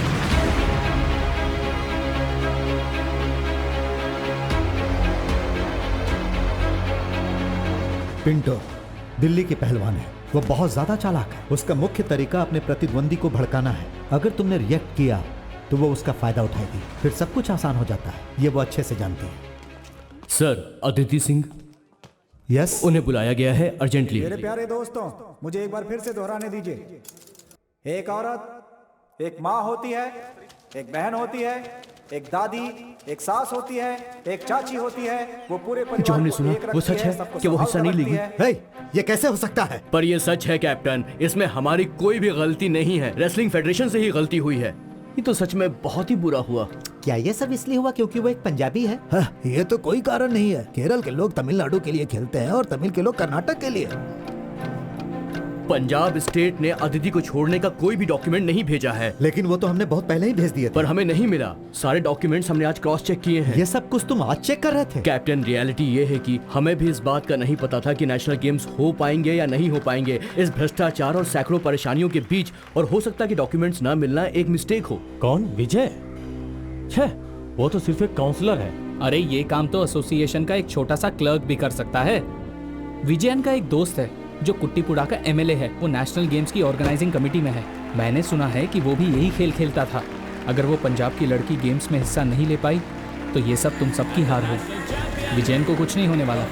पिंटो दिल्ली की पहलवान है, वो बहुत ज्यादा चालाक है। उसका मुख्य तरीका अपने प्रतिद्वंदी को भड़काना है। अगर तुमने रिएक्ट किया तो वो उसका फायदा उठाएगी, फिर सब कुछ आसान हो जाता है। ये वो अच्छे से जानती है। सर, अदिति सिंह यस, उन्हें बुलाया गया है अर्जेंटली। मेरे प्यारे दोस्तों, मुझे एक बार फिर से दोहराने दीजिए। एक औरत एक माँ होती है, एक बहन होती है, एक दादी, एक सास होती है, एक चाची होती है। वो पूरे जो हमने सुना वो सच है कि वो हिस्सा नहीं लेगी? ये कैसे हो सकता है? पर ये सच है कैप्टन, इसमें हमारी कोई भी गलती नहीं है। रेसलिंग फेडरेशन से ही गलती हुई है। ये तो सच में बहुत ही बुरा हुआ। क्या ये सब इसलिए हुआ क्योंकि वो एक पंजाबी है? हाँ, ये तो कोई कारण नहीं है। केरल के लोग तमिलनाडु के लिए खेलते हैं और तमिल के लोग कर्नाटक के लिए। पंजाब स्टेट ने अदिति को छोड़ने का कोई भी डॉक्यूमेंट नहीं भेजा है। लेकिन वो तो हमने बहुत पहले ही भेज दिए थे। पर हमें नहीं मिला। सारे डॉक्यूमेंट्स हमने आज क्रॉस चेक किए हैं। ये सब कुछ तुम आज चेक कर रहे थे? कैप्टन, रियलिटी ये है कि हमें भी इस बात का नहीं पता था कि नेशनल गेम्स हो पाएंगे या नहीं हो पाएंगे। इस भ्रष्टाचार और सैकड़ों परेशानियों के बीच, और हो सकता है कि डॉक्यूमेंट्स ना मिलना एक मिस्टेक हो। कौन? विजय? छह, वो तो सिर्फ एक काउंसलर है। अरे ये काम तो एसोसिएशन का एक छोटा सा क्लर्क भी कर सकता है। विजयन का एक दोस्त है जो कुट्टीपुड़ा का एमएलए है। वो नेशनल गेम्स की ऑर्गेनाइजिंग कमेटी में है। मैंने सुना है कि वो भी यही खेल खेलता था। अगर वो पंजाब की लड़की गेम्स में हिस्सा नहीं ले पाई तो ये सब तुम सबकी हार हो। विजयन को कुछ नहीं होने वाला।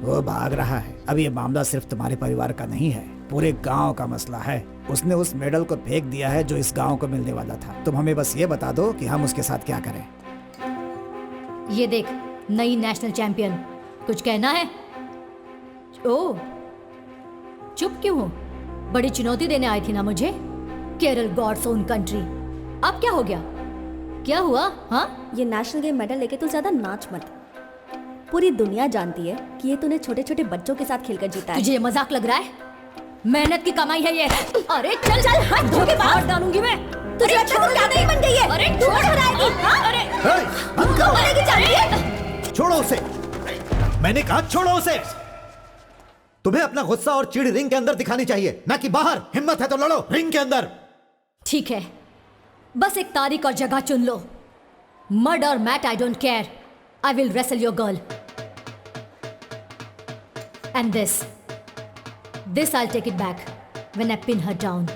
वो भाग रहा है। अब ये मामला सिर्फ तुम्हारे परिवार का नहीं है, पूरे गांव का मसला है। उसने उस मेडल को फेंक दिया है जो इस गांव को मिलने वाला था। तुम हमें बस ये बता दो कि हम उसके साथ क्या करें। ये देख, नई नेशनल चैंपियन। कुछ कहना है? ओह, चुप क्यों हो? बड़ी चुनौती देने आई थी ना मुझे। Kerala God's own country. अब क्या हो गया? क्या हुआ? हाँ, ये नेशनल गेम मेडल लेके तू ज्यादा नाच मत। पूरी दुनिया जानती है कि ये तूने छोटे छोटे बच्चों के साथ खेलकर जीता है। तुझे ये मजाक लग रहा है? मेहनत की कमाई है ये। अरे चल चल, हट, धोखे मार डालूंगी मैं। तुझे अच्छा तो क्या नहीं बन गई है? अरे छोड़ हराएगी। छोड़ो उसे। मैंने कहा छोड़ो उसे। तुम्हें अपना गुस्सा और चिढ़ रिंग के अंदर दिखानी चाहिए, ना कि बाहर। हिम्मत है तो लड़ो रिंग के अंदर। ठीक है, बस एक तारीख और जगह चुन लो। मर्ड और मैट, I don't care. I will wrestle your girl. And this I'll take it back when I pin her down.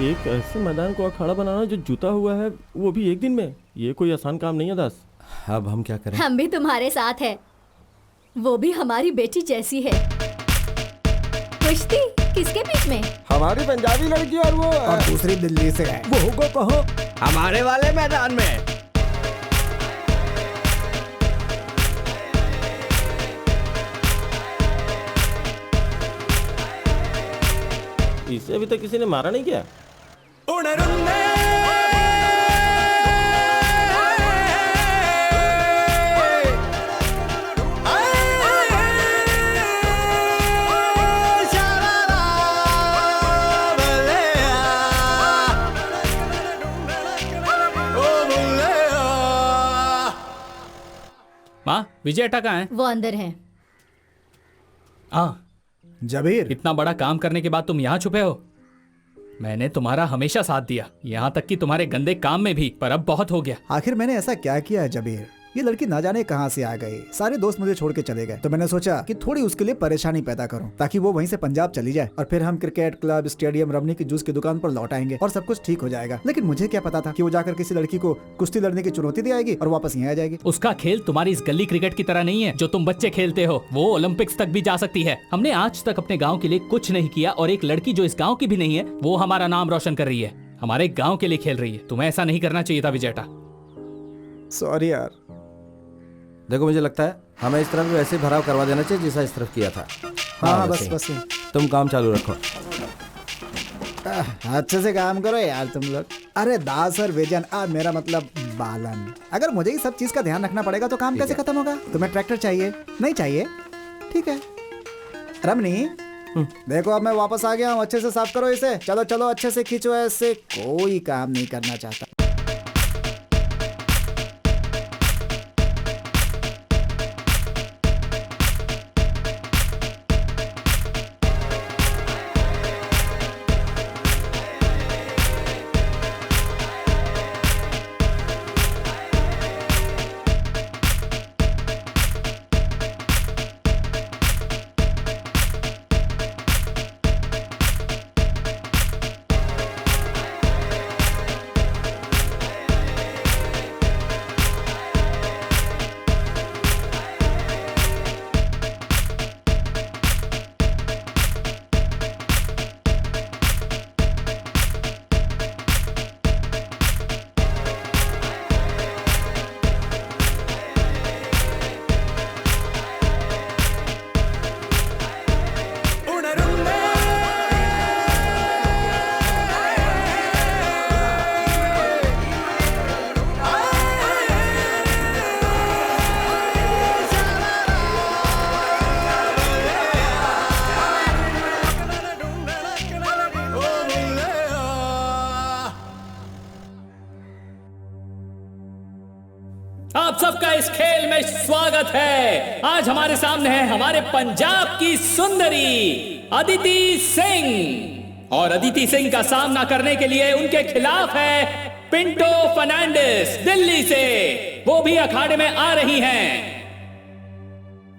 एक ऐसे मैदान को अखाड़ा बनाना जो जुता हुआ है, वो भी एक दिन में, ये कोई आसान काम नहीं है दास। अब हम क्या करें? हम भी तुम्हारे साथ हैं। वो भी हमारी बेटी जैसी है। कुश्ती किसके बीच में? हमारी पंजाबी लड़की और वो और दूसरी दिल्ली से है। वो होगा कहाँ? हमारे वाले मैदान में। इसे अभी तक किसी ने मारा नहीं क्या? माँ, विजय अट्टा कहाँ है? वो अंदर है। जबीर, इतना बड़ा काम करने के बाद तुम यहाँ छुपे हो? मैंने तुम्हारा हमेशा साथ दिया, यहाँ तक कि तुम्हारे गंदे काम में भी, पर अब बहुत हो गया। आखिर मैंने ऐसा क्या किया है जबीर? ये लड़की ना जाने कहाँ से आ गई। सारे दोस्त मुझे छोड़ के चले गए, तो मैंने सोचा कि थोड़ी उसके लिए परेशानी पैदा करूं, ताकि वो वहीं से पंजाब चली जाए और फिर हम क्रिकेट क्लब, स्टेडियम, रमनी की जूस की दुकान पर लौट आएंगे और सब कुछ ठीक हो जाएगा। लेकिन मुझे क्या पता था कि वो जाकर किसी लड़की को कुश्ती लड़ने की चुनौती दे आएगी और वापस यहाँ आ जाएगी। उसका खेल तुम्हारी इस गली क्रिकेट की तरह नहीं है जो तुम बच्चे खेलते हो। वो ओलंपिक्स तक भी जा सकती है। हमने आज तक अपने गाँव के लिए कुछ नहीं किया, और एक लड़की जो इस गाँव की भी नहीं है, वो हमारा नाम रोशन कर रही है, हमारे गाँव के लिए खेल रही है। तुम्हें ऐसा नहीं करना चाहिए था विजयटा। सॉरी यार। देखो, मुझे लगता है हमें इस तरफ भी वैसे भराव करवा देना चाहिए जैसा इस तरफ किया था। हाँ, बस तुम काम चालू रखो। अच्छे से काम करो यार तुम लोग। अरे दास और वेजन, मेरा मतलब बालन। अगर मुझे ही सब चीज का ध्यान रखना पड़ेगा तो काम कैसे खत्म होगा? तुम्हें ट्रैक्टर चाहिए? नहीं चाहिए? ठीक है। रमनी, देखो अब मैं वापस आ गया हूँ। अच्छे से साफ करो इसे। चलो चलो, अच्छे से खींचो। ऐसे कोई काम नहीं करना चाहता। आप सबका इस खेल में स्वागत है। आज हमारे सामने है हमारे पंजाब की सुंदरी अदिति सिंह, और अदिति सिंह का सामना करने के लिए उनके खिलाफ है पिंटो फर्नांडिस दिल्ली से। वो भी अखाड़े में आ रही हैं।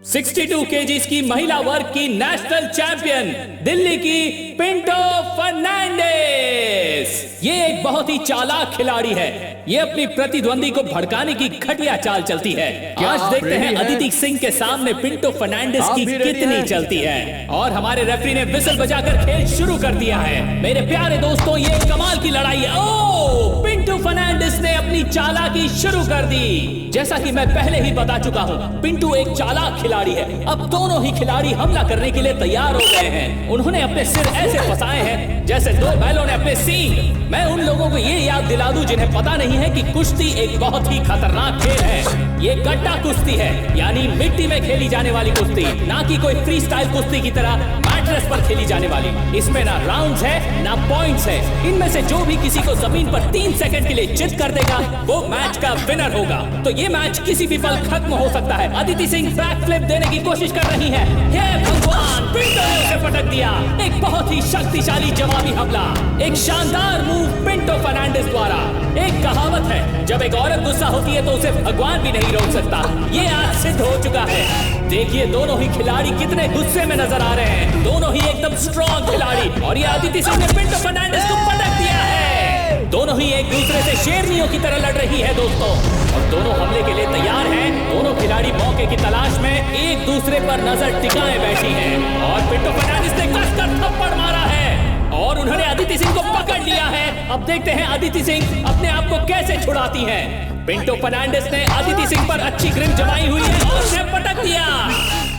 62 केजीज की महिला वर्ग की नेशनल चैंपियन दिल्ली की पिंटो फर्नांडिस। ये एक बहुत ही चालाक खिलाड़ी है। ये अपनी प्रतिद्वंदी को भड़काने की घटिया चाल चलती है। आज देखते हैं अदिति सिंह के सामने पिंटो फर्नांडिस की कितनी चलती है। और हमारे रेफरी ने विसल बजाकर खेल शुरू कर दिया है। मेरे प्यारे दोस्तों, ये कमाल की लड़ाई है। ओह, पिंटो फर्नांडिस ने अपनी चालाकी शुरू कर दी। जैसा कि मैं पहले ही बता चुका हूँ, पिंटू एक चालाक खिलाड़ी है। अब दोनों ही खिलाड़ी हमला करने के लिए तैयार हो गए हैं। उन्होंने अपने सिर ऐसे फंसाए हैं जैसे दो बैलों ने अपने सींग। मैं उन लोगों को ये याद दिला दूं जिन्हें पता नहीं है कि कुश्ती एक बहुत ही खतरनाक खेल है। ये गड्ढा कुश्ती है, यानी मिट्टी में खेली जाने वाली कुश्ती, ना कि कोई फ्री स्टाइल कुश्ती की तरह मैट्रेस पर खेली जाने वाली। इसमें ना राउंड्स है ना पॉइंट्स है। इनमें से जो भी किसी को जमीन पर 3 सेकंड के लिए चित कर देगा वो मैच का विनर होगा। तो ये मैच किसी भी पल खत्म हो सकता है। अदिति सिंह बैक फ्लिप देने की कोशिश कर रही है। हे भगवान, पिंटो ने उसे पटक दिया। एक बहुत ही शक्तिशाली जवाबी हमला, एक शानदार मूव पिंटो फर्नांडिस द्वारा। एक कहावत है, जब एक औरत गुस्सा होती है तो उसे भगवान भी नहीं रोक सकता। ये आज सिद्ध हो चुका है। देखिए दोनों ही खिलाड़ी कितने गुस्से में नजर आ रहे हैं। दोनों ही एकदम स्ट्रॉन्ग खिलाड़ी। और ये अदिति सिंह ने पिंटो फर्नांडिस को पटक दिया है। दोनों ही एक दूसरे से शेरनियों की तरह लड़ रही है दोस्तों, और दोनों हमले के लिए तैयार हैं। दोनों खिलाड़ी मौके की तलाश में एक दूसरे पर नजर टिकाए बैठी हैं। और पिंटो फर्नांडिस ने कसकर थप्पड़ मारा है और उन्होंने अदिति सिंह को पकड़ लिया है। अब देखते हैं अदिति सिंह अपने आप को कैसे छुड़ाती हैं। पिंटो फर्नांडिस ने अदिति सिंह पर अच्छी ग्रिप जमाई हुई है और उसे पटक दिया।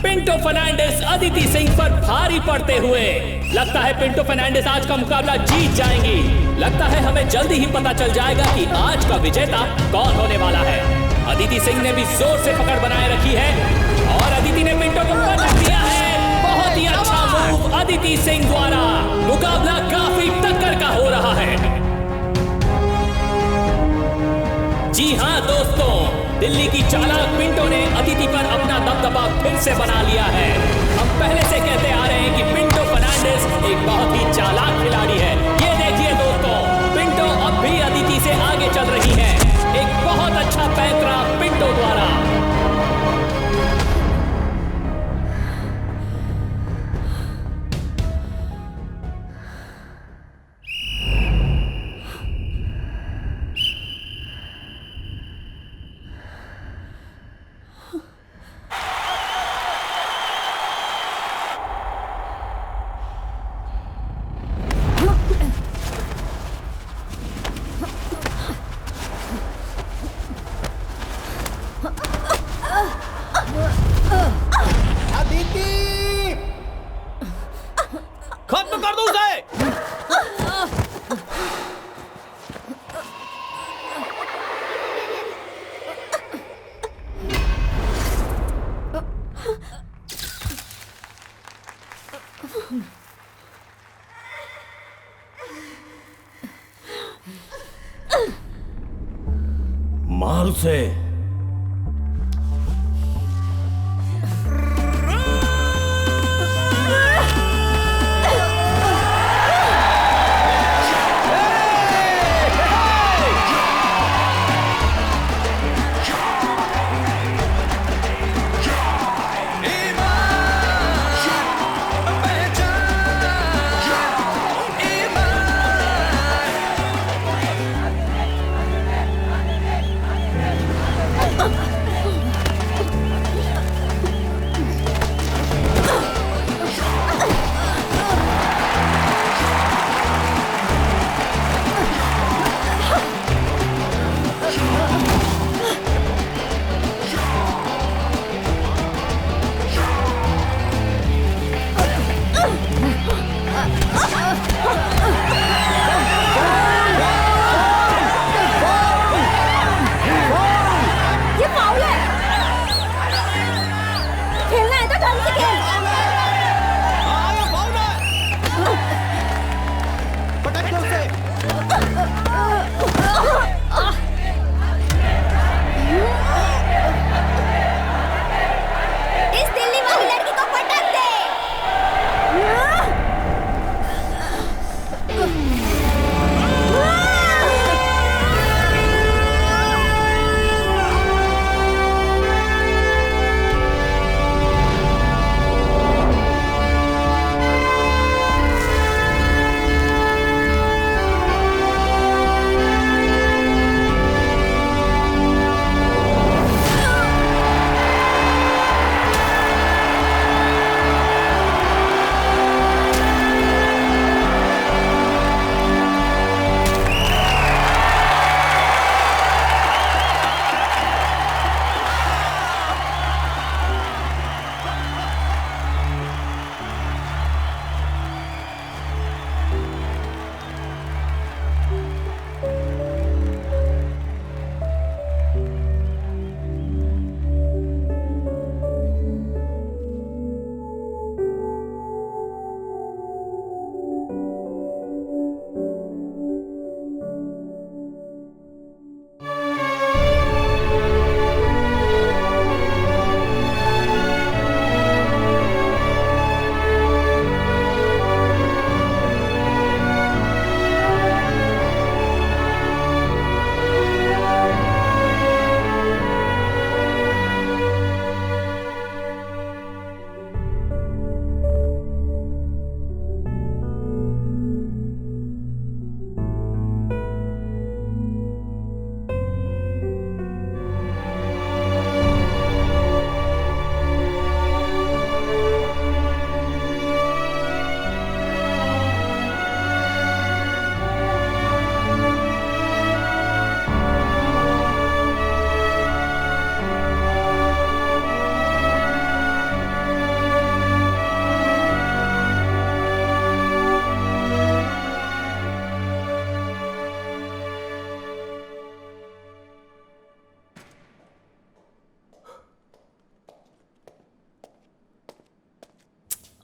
पिंटो फर्नांडिस अदिति सिंह पर भारी पड़ते हुए। लगता है पिंटो फर्नांडिस आज का मुकाबला जीत जाएंगी। लगता है हमें जल्दी ही पता चल जाएगा कि आज का विजेता कौन होने वाला है। अदिति सिंह ने भी जोर से पकड़ बनाए रखी है और अदिति ने पिंटो को पटक दिया है। बहुत ही अच्छा मूव अदिति सिंह द्वारा। मुकाबला काफी टक्कर का हो रहा है। जी हाँ दोस्तों, दिल्ली की चालाक पिंटो ने अदिति पर अपना दबदबा फिर से बना लिया है। हम पहले से कहते आ रहे हैं कि पिंटो फर्नांडिस एक बहुत ही चालाक खिलाड़ी है। ये देखिए दोस्तों, पिंटो अब भी अदिति से आगे चल रही है। एक बहुत अच्छा पैंतरा पिंटो द्वारा। खत्म कर दो उसे। मार उसे।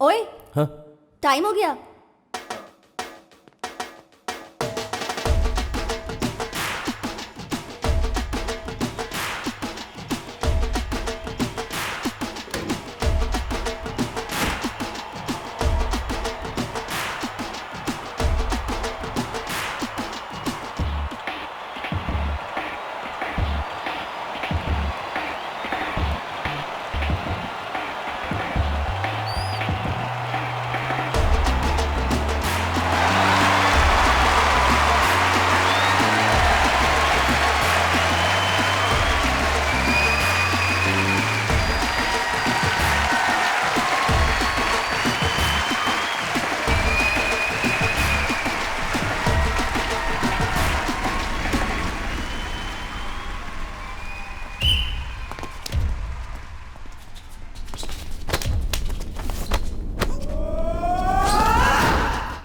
ओए हाँ टाइम हो गया।